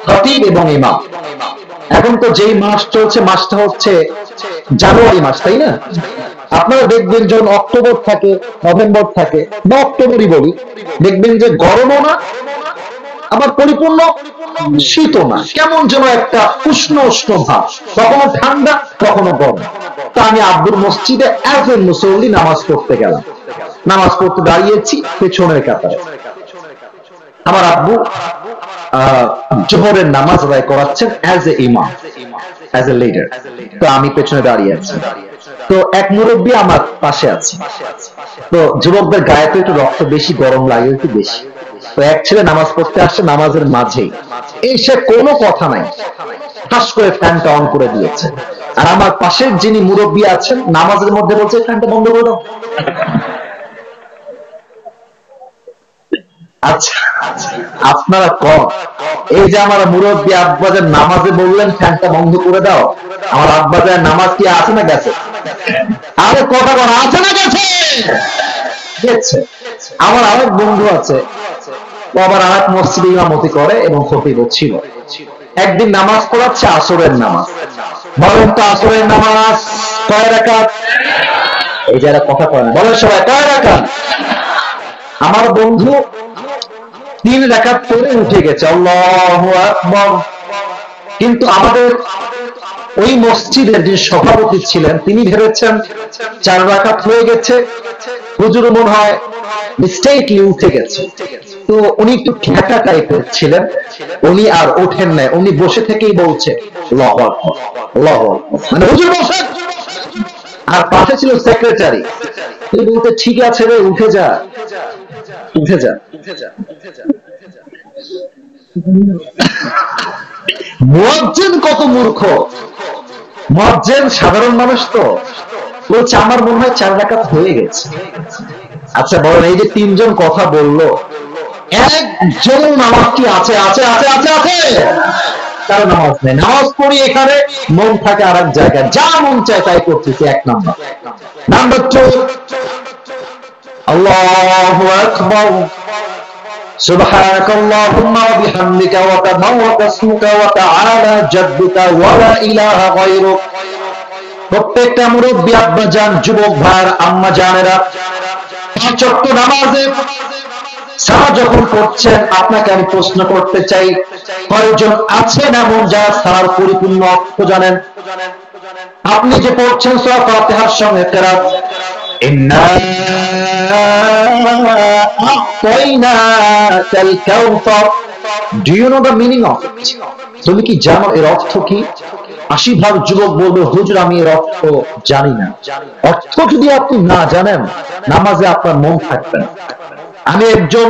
খতিব এবং ইমাম। এখন তো যেই মাস চলছে মাসটা হচ্ছে জানুয়ারি মাস, তাই না? আপনারা দেখবেন যখন অক্টোবর থাকে, নভেম্বর থাকে, বা অক্টোবরই বলি, দেখবেন যে গরমও না আবার পরিপূর্ণ শীতও না, কেমন যেন একটা উষ্ণ উষ্ণ ভাব, কখনো ঠান্ডা কখনো গরম। তা আমি আব্বুর মসজিদে এজ এ মুসল্লি নামাজ পড়তে গেলাম। নামাজ পড়তে দাঁড়িয়েছি পেছনের কাতারে। আমার আব্বু জোহরের নামাজ আদায় করাচ্ছেন অ্যাজ এ ইমাম, অ্যাজ এ লিডার। তো আমি পেছনে দাঁড়িয়ে আছি। তো এক মুরব্বী আমার পাশে আছে। তো যুবকদের গায়ে তো একটু রক্ত বেশি, গরম লাগে একটু বেশি। তো এক ছেলে নামাজ পড়তে আসছে নামাজের মাঝেই, এসে কোনো কথা নাই, ঠাস করে ফ্যানটা অন করে দিয়েছে। আর আমার পাশের যিনি মুরব্বী আছেন নামাজের মধ্যে বলছে ফ্যানটা বন্ধ করে দাও। আচ্ছা, আপনারা কম, এই যে আমার মুরব্বী আব্বাজান নামাজে বললেন ফ্যানটা বন্ধ করে দাও, আমার আব্বাজান নামাজ কি আছে না গেছে? আরে কথা বলা আছে না গেছে? গেছে। আমার আরেক বন্ধু আছে, ও আবার আরেক মসজিদে ইমামতি করে এবং খতিবও ছিল। একদিন নামাজ পড়াচ্ছে আসরের নামাজ। বলেন তো আসরের নামাজ কয় রাকাত? এই যারা কথা কয় না বলেন সবাই কয় রাকাত? আমার বন্ধু 3 রাকাত পড়ে উঠে গেছে, আল্লাহু আকবার। কিন্তু আমাদের ওই মসজিদের যে সভাপতি ছিলেন তিনি ভেবেছেন 4 রাকাত হয়ে গেছে, হুজুর মনে হয় মিস্টেকলি উঠে গেছে। তো উনি একটু ঠেকা টাইপের ছিলেন, উনি আর ওঠেন না, উনি বসে থেকেই বলছে আল্লাহু আকবার, আল্লাহু আকবার, মানে হুজুর বসেন। আর পাশে ছিল সেক্রেটারি, তিনি বলতে ঠিক আছে রে উঠে যা, উঠে যা। মুয়াজ্জিন কত মূর্খ! মুয়াজ্জিন সাধারণ মানুষ তো বলছে আমার মনে হয় 4 রাকাত হয়ে গেছে। আচ্ছা বলেন, এই যে 3 জন কথা বললো, একজন নামাজ কি আছে? আছে আছে আছে আছে তার নামাজ নেই। নামাজ পড়ি এখানে, মন থাকে আর এক জায়গায়, যা মন চায় তাই করতেছে। 1 নাম্বার। নাম্বার 2, আল্লাহু আকবার, সুবহানাকাল্লাহুম্মা ওয়া বিহামদিকা ওয়া তাবারাকা ইসমুকা ওয়া তাআলা জাদ্দুকা ওয়া লা ইলাহা গায়রুক। প্রত্যেকটা মুরব্বি আব্বাজান, যুবক ভাইয়ের আম্মা জানেরা, 5 ওয়াক্ত নামাজে সারা যখন করছেন, আপনাকে আমি প্রশ্ন করতে চাই, কয়জন আছেন এমন যারা সারার পরিপূর্ণ অর্থ জানেন? আপনি যে পড়ছেন সূরা ফাতিহার সঙ্গে কেরাত, ইন্না আ'তাইনাকাল কাউসার, do you know the meaning of it? তুমি কি জানো এর অর্থ কি? 80% যুবক বলবে হুজুর আমি এর অর্থ জানি না। অর্থ যদি আপনি না জানেন, নামাজে আপনার মন থাকবে না। আমি একজন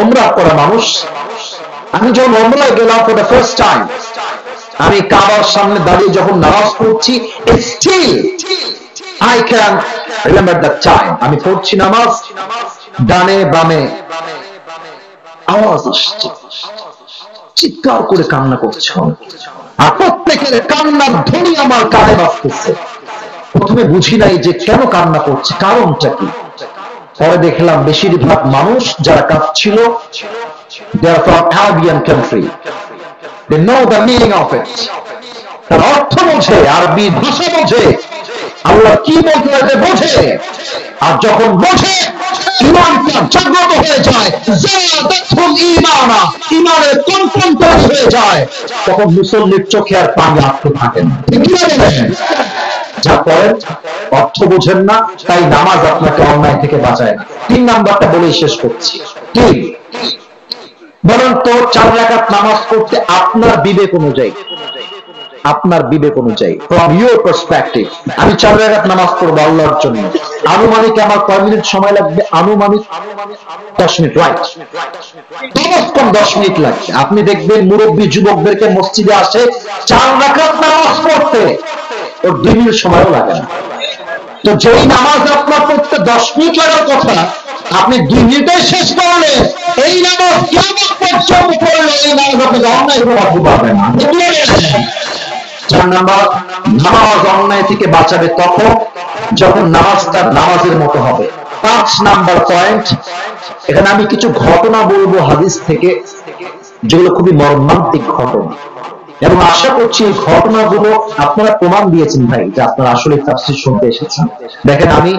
ওমরা করা মানুষ, আমি যখন ওমরায় গেলাম ফর দ্য ফার্স্ট টাইম, আমি কাবার সামনে দাঁড়িয়ে যখন নামাজ পড়ছি, still I can remember the time. আমি পড়ছি নামাজ, ডানে বামে আওয়াজ আসছে, চিৎকার করে কান্না করছে, আর প্রত্যেকের কান্নার ধ্বনি আমার কানে বাজতেছে। প্রথমে বুঝি নাই যে কেন কান্না করছে, কারণটা কি। পরে দেখলাম বেশিরভাগ মানুষ যারা কাঁদছিল, they are from Arabian country, they know the meaning of it, তার অর্থ বোঝে, আরবি ভাষা বোঝে, আল্লাহ কি বলতে চাইছে বোঝে। আর যখন বোঝে, ঈমানটা জাগ্রত হয়ে যায়, যাদাতুল ঈমানা, ঈমানের কম্পন তৈরি হয়ে যায়, তখন মুসল্লির চোখে আর পানি আসতে থাকে না। ঠিক কি বলেন? যা করেন অর্থ বোঝেন না, তাই নামাজ আপনাকে অন্যায় থেকে বাঁচায় না। 3 নাম্বারটা বলেই শেষ করছি। কি বলেন তো, 4 রাকাত নামাজ পড়তে আপনার বিবেক অনুযায়ী, আপনার বিবেক অনুযায়ী, ফ্রম ইউর পার্সপেক্টিভ, আমি 4 রাকাত নামাজ পড়বো আল্লাহর জন্য, আনুমানিক আমার কয় মিনিট সময় লাগবে? আনুমানিক 10 মিনিট, রাইট? কম 10 মিনিট লাগবে। আপনি দেখবেন মুরব্বী যুবকদেরকে মসজিদে আসে 4 রাকাত নামাজ পড়তে, ওর 2 মিনিট সময়ও লাগে না। তো যেই নামাজ আপনার পড়তে 10 মিনিট লাগার কথা, আপনি 2 মিনিটে শেষ করলে, এই নামাজ কিয়ামত পর্যন্ত পড়লে এই নামাজ আপনি অন্যায় করতে পারবেন না। 4 নাম্বার, নামাজ অন্যায় থেকে বাঁচাবে তখন যখন নামাজটা নামাজের মতো হবে। 5 নাম্বার পয়েন্ট, এখানে আমি কিছু ঘটনা বলবো হাদিস থেকে, যেগুলো খুবই মর্মান্তিক ঘটনা। এবং আশা করছি এই ঘটনাগুলো আপনারা প্রমাণ দিয়েছেন ভাই যে আপনারা আসলে তাফসীর শুনতে এসেছেন। দেখেন আমি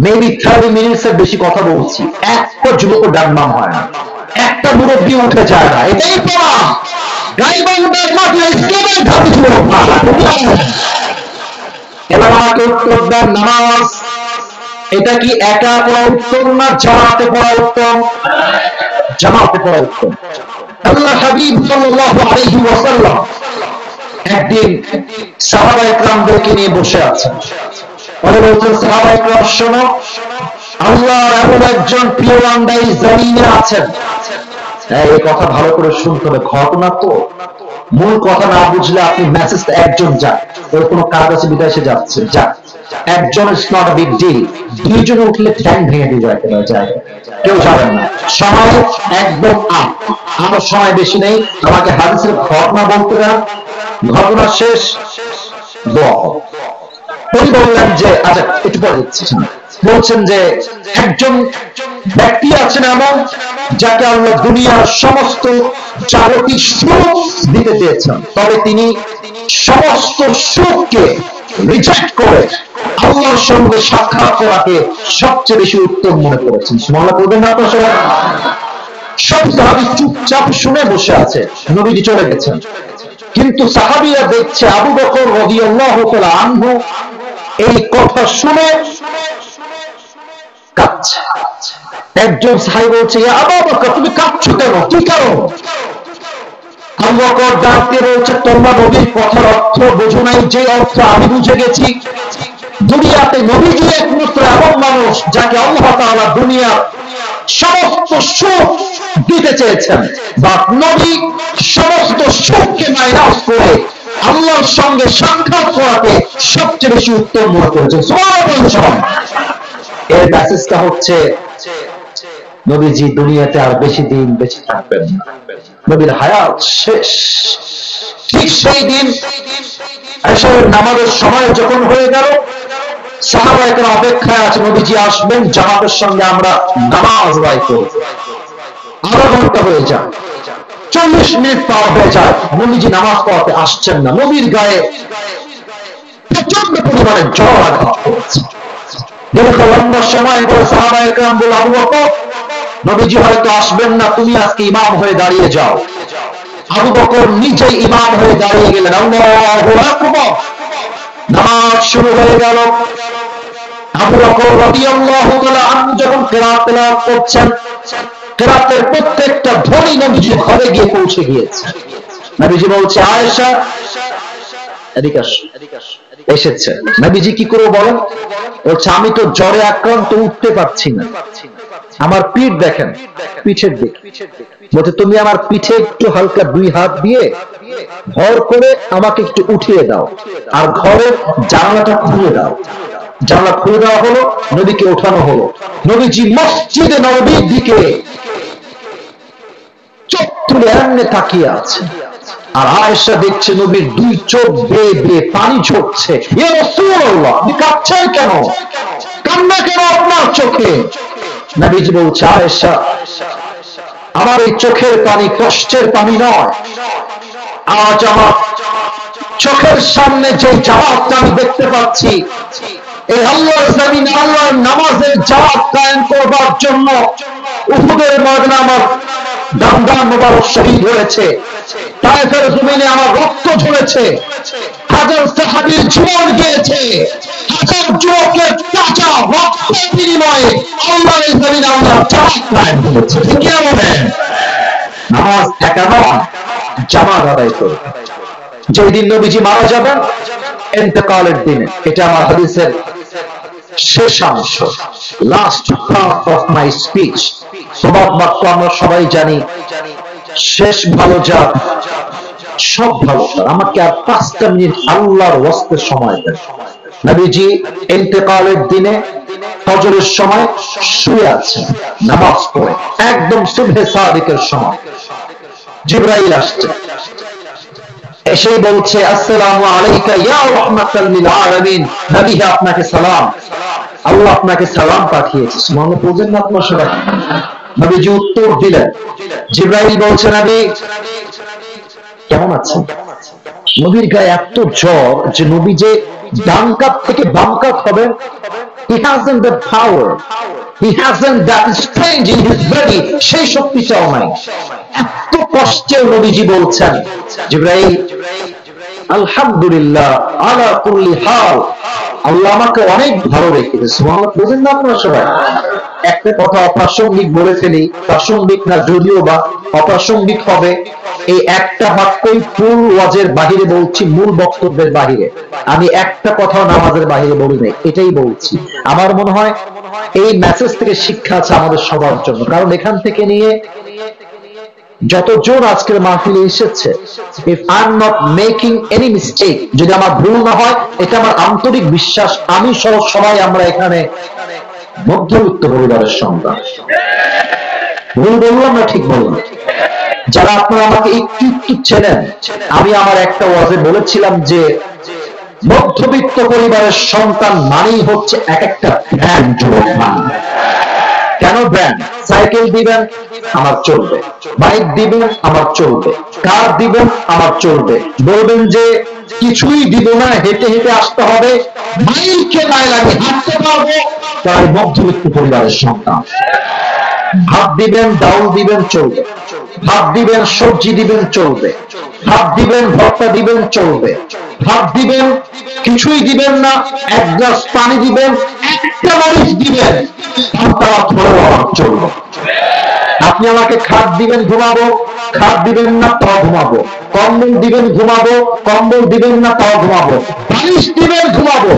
মেবি 30 মিনিটস এর বেশি কথা বলছি, একটা যুবক ডান বাম হয় না, একটা মুরব্বী উঠে যায় না। এটাই প্রমাণ গাইবান্ধার মাঠে ইসলামের ঘাঁটি যুবক না। এবার আমাকে উত্তর দেন, নামাজ এটা কি একা পড়া উত্তম না জামাতে পড়া উত্তম? জামাতে পড়া উত্তম। আল্লাহ হাবিব সাল্লাল্লাহু আলাইহি ওয়াসাল্লাম একদিন সাহাবায়ে কেরামদেরকে নিয়ে বসে আছেন। পরে বলছেন, সাহাবায়ে কেরাম শোনো, আল্লাহর এমন একজন প্রিয় বান্দা এই জমিনে আছেন। এই কথা ভালো করে শুনতে হবে, ঘটনা তো মূল কথা না বুঝলে আপনি মেসেজ একজন যান, ওর কোনো কাজ আছে বিদেশে যাচ্ছে, যান একজন, it's not a big deal. দুইজন উঠলে ঠ্যাং ভেঙে দিয়ে যায়, কেউ যাবেন না। সময় একদম আমার সময় বেশি নেই, আমাকে হাদিসের ঘটনা বলতে দেন, ঘটনা শেষ দোয়া হবে। উনি বললেন যে আচ্ছা একটু পরে দিচ্ছি। বলছেন যে একজন ব্যক্তি আছেন এমন যাকে আল্লাহ দুনিয়ার সমস্ত জাগতিক সুখ দিতে চেয়েছেন, তবে তিনি সমস্ত সুখকে রিজেক্ট করে আল্লাহর সঙ্গে সাক্ষাৎ করাকে সবচেয়ে বেশি উত্তম মনে করেছেন। সুবহানাল্লাহ বলবেন না আপনারা সবাই? সব সাহাবী চুপচাপ শুনে বসে আছে, নবীজি চলে গেছেন। কিন্তু সাহাবীরা দেখছে আবু বকর রাদিয়াল্লাহু তাআলা আনহু এই কথা শুনে কাঁদছে। একজন সাহাবী বলছে, ইয়া আবু বকর তুমি কাঁদছো কেন, কি কারণ? আবু বকর ডাকতে বলছে, তোমরা নবীর কথার অর্থ বোঝো নাই যে অর্থ আমি বুঝে গেছি। দুনিয়াতে নবীজি একমাত্র এমন মানুষ যাকে আল্লাহ তাআলা দুনিয়ার সমস্ত সুখ দিতে চেয়েছেন, বা নবী সমস্ত সুখকে মাইনাস করে আল্লাহর সঙ্গে সাক্ষাৎ করাকে সবচেয়ে বেশি উত্তম মনে করেছেন। সুবহানাল্লাহ। এর মেসেজটা হচ্ছে নবীজি দুনিয়াতে আর বেশি দিন বেঁচে থাকবেন না, নবীর হায়াত শেষ। ঠিক সেই দিন এশারের নামাজের সময় যখন হয়ে গেল, সাহাবায়ে কেরাম অপেক্ষায় আছে নবীজি আসবেন, জামাতের সঙ্গে আমরা নামাজ আদায় করব। আধা ঘন্টা হয়ে যায়, 40 মিনিট পার হয়ে যায়, নবীজি নামাজ পড়াতে আসছেন না। নবীর গায়ে প্রচন্ড পরিমাণে জ্বর আঘাত করেছে। দীর্ঘ লম্বা সময় পরে সাহাবায়ে কেরাম বলল, আবু বকর নবীজি হয়তো আসবেন না, তুমি আজকে ইমাম হয়ে দাঁড়িয়ে যাও। আবু বকর নিজেই ইমাম হয়ে দাঁড়িয়ে গেলেন। আল্লাহু আকবার। নামাজ শুরু হয়ে গেল। আবু বকর রাদিয়াল্লাহু তাআলা আনহু যখন কিরাত তেলাওয়াত করছেন, কিরাতের প্রত্যেকটা ধ্বনি নবীজির ঘরে গিয়ে পৌঁছে গিয়েছে। নবীজি বলছে, আয়েশা এদিকে আসো। এসেছে। নবীজি কি করে বলেন? বলছে, আমি তো জ্বরে আক্রান্ত, উঠতে পারছি না, আমার পিঠ দেখেন, পিঠের দিক। বলছে, তুমি আমার পিঠে একটু হালকা 2 হাত দিয়ে ভর করে আমাকে একটু উঠিয়ে দাও, আর ঘরের জানালাটা খুলে দাও। জানালা খুলে দেওয়া হলো, নবীকে ওঠানো হলো। নবীজি মসজিদে নববীর দিকে চোখ তুলে এমনি তাকিয়ে আছে, আর আয়েশা দেখছে নবীর 2 চোখ বেয়ে বেয়ে পানি ঝরছে। ইয়া রাসূলুল্লাহ, আপনি কাঁদছেন কেন? কান্না কেন আপনার চোখে? নবীজি বলছে, আয়েশা আমার এই চোখের পানি কষ্টের পানি নয়, আজ আমার চোখের সামনে যে জামাতটা আমি দেখতে পাচ্ছি, এই আল্লাহর জমিনে আল্লাহর নামাজের জামাত কায়েম করবার জন্য উহুদের ময়দানে আমার দাম মোবারক শহীদ হয়েছে, তায়েফের জমিনে আমার রক্ত ঝরেছে, হাজার সাহাবীর জীবন গিয়েছে, হাজার যুবকের তাজা রক্তের বিনিময়ে আল্লাহর জমিনে আমরা জামাত কায়েম করেছি। ঠিক কি বলেন? নামাজ একা নয়, জামাত আদায় করো। যেদিন নবীজি মারা যাবেন, ইন্তেকালের দিনে, এটা আমার হাদিসের শেষাংশ, last part of my speech. প্রবাদ বাক্য আমরা সবাই জানি, শেষ ভালো যাক, সব ভালো যাক। আমাকে আর 5টা মিনিট আল্লাহর ওয়াস্তে সময় দেন। নবীজি ইন্তেকালের দিনে ফজরের সময় শুয়ে আছেন, নামাজ পড়ে, একদম সুবহে সাদিকের সময় জিবরাইল আসছে, এসে বলছে, আসসালামু আলাইকা ইয়া রাহমাতাল লিল আলামিন। নবী হে, আপনাকে সালাম, আল্লাহ আপনাকে সালাম পাঠিয়েছে। সুবহানাল্লাহ বলছেন না আপনারা সবাই? নবীজি উত্তর দিলেন, জিবরাইল বলছে, নবী কেমন আছেন? নবীর গায়ে এত জ্বর যে নবী যে ডান কাত থেকে বাম কাত হবেন, he hasn't the power, he hasn't that strength in his body, সেই শক্তিটাও নাই। এত কষ্টে নবীজি বলছেন, জিবরাইল আলহামদুলিল্লাহ আলা কুল্লি হাল, আল্লাহ আমাকে অনেক ভালো রেখেছে। সুবহানাল্লাহ, বুঝেন না আপনারা সবাই? একটা কথা অপ্রাসঙ্গিক বলে ফেলি, প্রাসঙ্গিক না যদিও বা অপ্রাসঙ্গিক হবে, এই একটা বাক্যই ফুল ওয়াজের বাহিরে বলছি, মূল বক্তব্যের বাহিরে আমি একটা কথাও নামাজের বাহিরে বলি নাই, এটাই বলছি। আমার মনে হয় এই মেসেজ থেকে শিক্ষা আছে আমাদের সবার জন্য, কারণ এখান থেকে নিয়ে যতজন আজকের মাহফিলে এসেছে, if I'm not making any mistake, যদি আমার ভুল না হয়, এটা আমার আন্তরিক বিশ্বাস, আমি সহ সবাই আমরা এখানে মধ্যবিত্ত পরিবারের সন্তান। ভুল বললাম না ঠিক বললাম? যারা আপনারা আমাকে একটু একটু চেনেন, আমি আমার একটা ওয়াজে বলেছিলাম যে মধ্যবিত্ত পরিবারের সন্তান মানেই হচ্ছে এক একটা ব্র্যান্ড। কেন ব্র্যান্ড? সাইকেল দিবেন আমার চলবে, বাইক দিবেন আমার চলবে, কার দিবেন আমার চলবে, বলবেন যে কিছুই দিব না, হেঁটে হেঁটে আসতে হবে, মাইলকে মাইল আমি হাঁটতে পারবো, তাই মধ্যবিত্ত পরিবারের সন্তান। ভাত দিবেন, ডাউল দিবেন চলবে, ভাত দিবেন, সবজি দিবেন চলবে, ভাত দিবেন, ভর্তা দিবেন চলবে, ভাত দিবেন, কিছুই দিবেন না, এক গ্লাস পানি দিবেন, একটা মরিচ দিবেন, চলবে। আপনি আমাকে খাট দিবেন ঘুমাবো, খাট দিবেন না তাও ঘুমাবো, কম্বল দিবেন ঘুমাবো, কম্বল দিবেন না তাও ঘুমাবো, বালিশ দিবেন ঘুমাবো,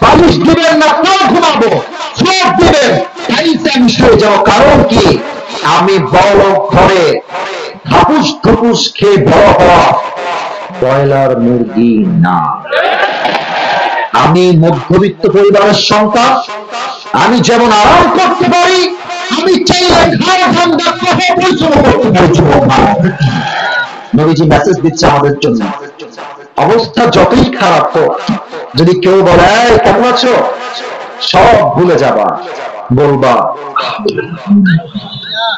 বালিশ দিবেন না তাও ঘুমাবো, সব দিবেন, কারণ কি আমি বড় ঘরে হাপুস ধুপুস খেয়ে বড় হওয়া ব্রয়লার মুরগি না। আমি মধ্যবিত্ত পরিবারের সন্তান, আমি যেমন আরাম করতে পারি, আমি চাইলে ঘর ঠান্ডা করে পরিশ্রম করতে পারি। নবীজি মেসেজ দিচ্ছে আমাদের জন্য, অবস্থা যতই খারাপ হোক, যদি কেউ বলে কেমন আছো, সব ভুলে যাবা, বলবা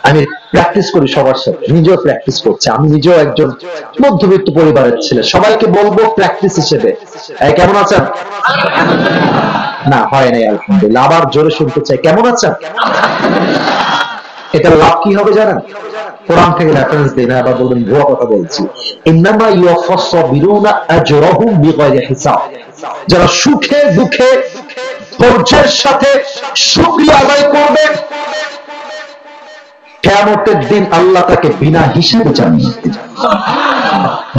আমি প্র্যাকটিস করি সবার সাথে, নিজেও প্র্যাকটিস করছি, আমি নিজেও একজন মধ্যবিত্ত পরিবারের ছেলে, সবাইকে বলবো প্র্যাকটিস হিসেবে কেমন আছেন? না হয় নাই আলহামদুলিল্লাহ, আবার জোরে শুনতে চাই কেমন আছেন? এটা লাভ কি হবে জানেন? কোরআন থেকে রেফারেন্স দেই না, আবার বলবেন ভুয়া কথা বলছি। ইন্নামা ইউওয়াফাস সাবিরুনা আজরাহুম বিগাইরি হিসাব, যারা সুখে দুঃখে ধৈর্যের সাথে শুকরিয়া আদায় করবে, কিয়ামতের দিন আল্লাহ তাকে বিনা হিসাবে জান্নাত দিবেন।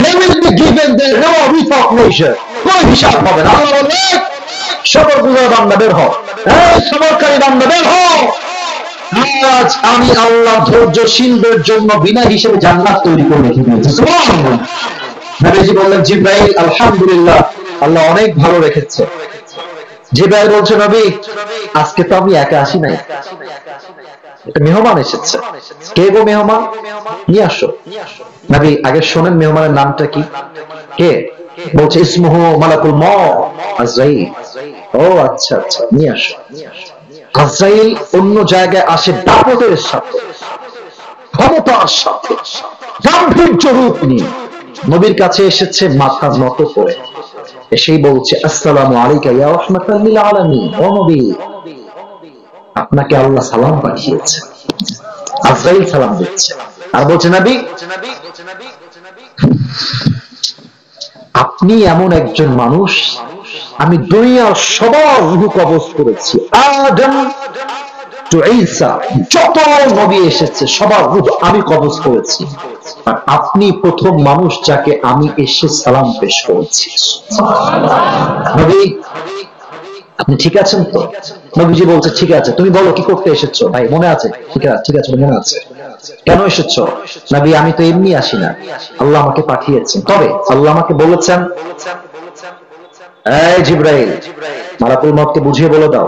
They will be given their reward without measure, কোনো হিসাব হবে না। আল্লাহ বলেন সবরগুজার বান্দা বের হও, এই সবরকারী বান্দা বের হও, আজ আমি আল্লাহ ধৈর্যশীলদের জন্য বিনা হিসেবে জান্নাত তৈরি করে রেখে দিয়েছি। সুবহানাল্লাহ। নবীজি বললেন জিবরাইল আলহামদুলিল্লাহ, আল্লাহ অনেক ভালো রেখেছে। জিবরাইল বলছে নবী আজকে তো আমি একা আসি নাই, একটা মেহমান এসেছে। কে গো মেহমান? নিয়ে আসো। নবী আগে শোনেন মেহমানের নামটা কি? কে? বলছে ইসমুহু মালাকুল মউত আজরাইল। ও আচ্ছা আচ্ছা, নিয়ে আসো। আজরাইল অন্য জায়গায় আসে দাপটের সাথে, ক্ষমতার সাথে, গাম্ভীর্য রূপ নিয়ে নবীর কাছে এসেছে মাথা নত করে, এসেই বলছে আসসালামু আলাইকা ইয়া রাহমাতাল লিল আলামিন, ও নবী আপনাকে আল্লাহ সালাম পাঠিয়েছে। আজরাইল সালাম দিচ্ছে আর বলছে নবী আপনি এমন একজন মানুষ, আমি দুনিয়ার সবার রূহ কবজ করেছি, আদম টু ঈসা যত নবী এসেছে সবার রূহ আমি কবজ করেছি, আর আপনি প্রথম মানুষ যাকে আমি এসে সালাম পেশ করেছি। নবী আপনি ঠিক আছেন তো? নবীজি বলছে ঠিক আছে। তুমি বলো কি করতে এসেছো? ভাই মনে আছে? ঠিক আছে ঠিক আছে, মনে আছে। কেন এসেছো? নবী আমি তো এমনি আসি না, আল্লাহ আমাকে পাঠিয়েছেন। তবে আল্লাহ আমাকে বলেছেন এই জিবরাইল মালাকুল মউতকে বুঝিয়ে বলে দাও,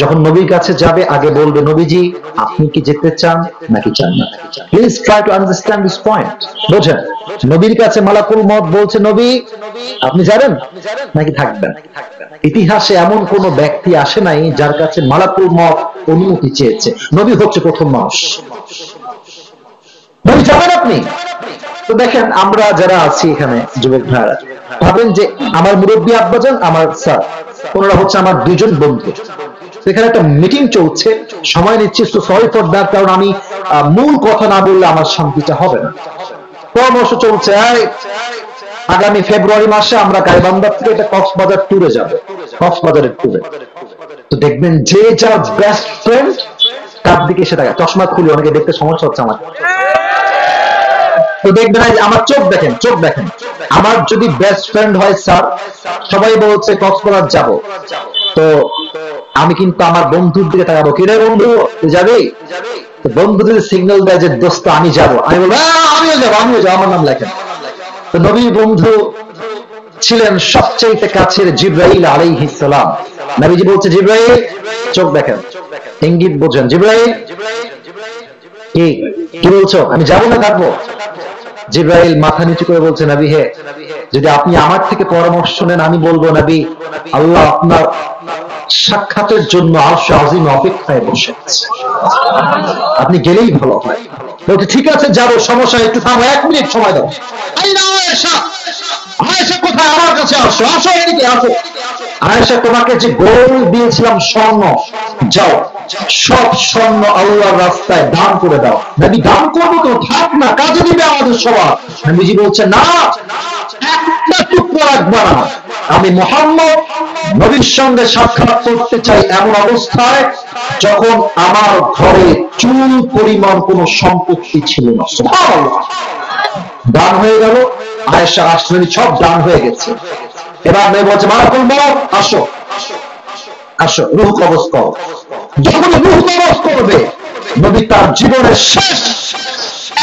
যখন নবীর কাছে যাবে আগে বলবে নবীজি আপনি কি যেতে চান নাকি চান না। Please try to understand this point. বুঝেন, নবীর কাছে মালাকুল মউত বলছে নবী আপনি যাবেন নাকি থাকবেন। ইতিহাসে এমন কোন ব্যক্তি আসে নাই যার কাছে মালাকুল মউত অনুমতি চেয়েছে। নবী হচ্ছে প্রথম মানুষ। নবী যাবেন আপনি তো দেখেন আমরা যারা আছি এখানে যুবক ভাইরা ভাবেন যে আমার মুরব্বী আব্বাজান আমার স্যার ওনারা হচ্ছে আমার দুজন বন্ধু। এখানে একটা মিটিং চলছে, সময় নিচ্ছি, তো সরি ফর দ্যাট, কারণ আমি মূল কথা না বললে আমার শান্তিটা হবে না। পরামর্শ চলছে আগামী ফেব্রুয়ারি মাসে আমরা গাইবান্ধা থেকে একটা কক্সবাজার ট্যুরে যাব, কক্সবাজারের ট্যুরে। তো দেখবেন যে যার বেস্ট ফ্রেন্ড তার দিকে সে তাকায়, চশমা খুলে, অনেকে দেখতে সমস্যা হচ্ছে আমার। তো দেখবেন আমার চোখ দেখেন, চোখ দেখেন, আমার যদি বেস্ট ফ্রেন্ড হয় স্যার, সবাই বলছে কক্সবাজার যাব, তো আমি কিন্তু আমার বন্ধুর দিকে তাকাবো, কিরে বন্ধু তুই যাবি? বন্ধু যদি সিগন্যাল দেয় যে দোস্ত আমি যাব, আমি বলবো আমিও যাবো, আমিও যাবো, আমার নাম লেখেন। তো নবী বন্ধু ছিলেন সবচেয়ে কাছের জিবরাইল আলাইহিস সালাম। নবীজি বলছে জিবরাইল, চোখ দেখেন, ইঙ্গিত বোঝেন, জিবরাইল কি কি বলছো, আমি যাবো না থাকবো? জিবরাইল মাথা নিচু করে বলছে নবী হে, যদি আপনি আমার থেকে পরামর্শ নেন আমি বলবো নবী আল্লাহ আপনার সাক্ষাতের জন্য আরশ আজিম অপেক্ষায় বসে আছে, আপনি গেলেই ভালো হয়। বলতে ঠিক আছে যাবো, সমস্যা, একটু থামো, 1 মিনিট সময় দাও। আয়েশা, আয়েশা কোথায়? আমার কাছে আসো, আসো এদিকে আসো। আয়েশা তোমাকে যে গোল্ড দিয়েছিলাম স্বর্ণ, যাও সব স্বর্ণ আল্লাহর রাস্তায় দান করে দাও। নবী দান করবো তো, থাক না, কাজে দিবে আমাদের সবার। নবীজি বলছে না, একটা টুকরো রাখবা না, আমি মুহাম্মদ নবীর সঙ্গে সাক্ষাৎ করতে চাই এমন অবস্থায় যখন আমার ঘরে চুল পরিমাণ কোন সম্পত্তি ছিল না। সুবহানাল্লাহ। দান হয়ে গেল, আয়েশা আসলেন, সব দান হয়ে গেছে। এবার মেয়ে বলছে মালাকুল মউত আসো, আসো রূহ কবজ করো। যখন রূহ কবজ করবে, নবী তার জীবনের শেষ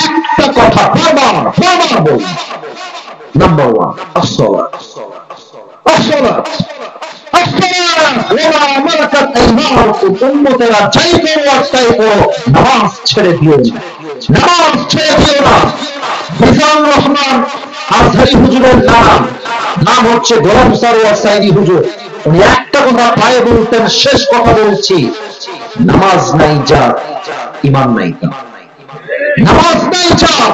একটা কথা বারবার বারবার বলবেন, নাম্বার 1 আসসালাত, আসসালাত, আসসালাত ওয়া মালাকাত আইমানুকুম, উম্মতেরা যাই করো আর তাই করো, নামাজ ছেড়ে দিও না, নামাজ ছেড়ে দিও না। মিজানুর রহমান আজহারি হুজুরের নাম হচ্ছে গোলাম সারোয়ার সাইদি হুজুর। উনি একটা কথা প্রায় বলতেন, শেষ কথা বলছি, নামাজ নাই যার ঈমান নাই তার। নামাজ নাই যার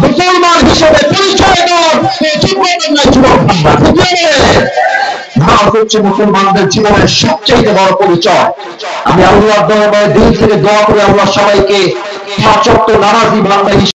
মুসলমান হিসেবে পরিচয় দেওয়ার যোগ্যতা নাই যুবক ভাইরা। নামাজ হচ্ছে মুসলমানদের জীবনের সবচেয়ে বড় পরিচয়। আমি আল্লাহর দরবারে দিল থেকে দোয়া করে আল্লাহ সবাইকে 5 ওয়াক্ত নামাজি বান্দা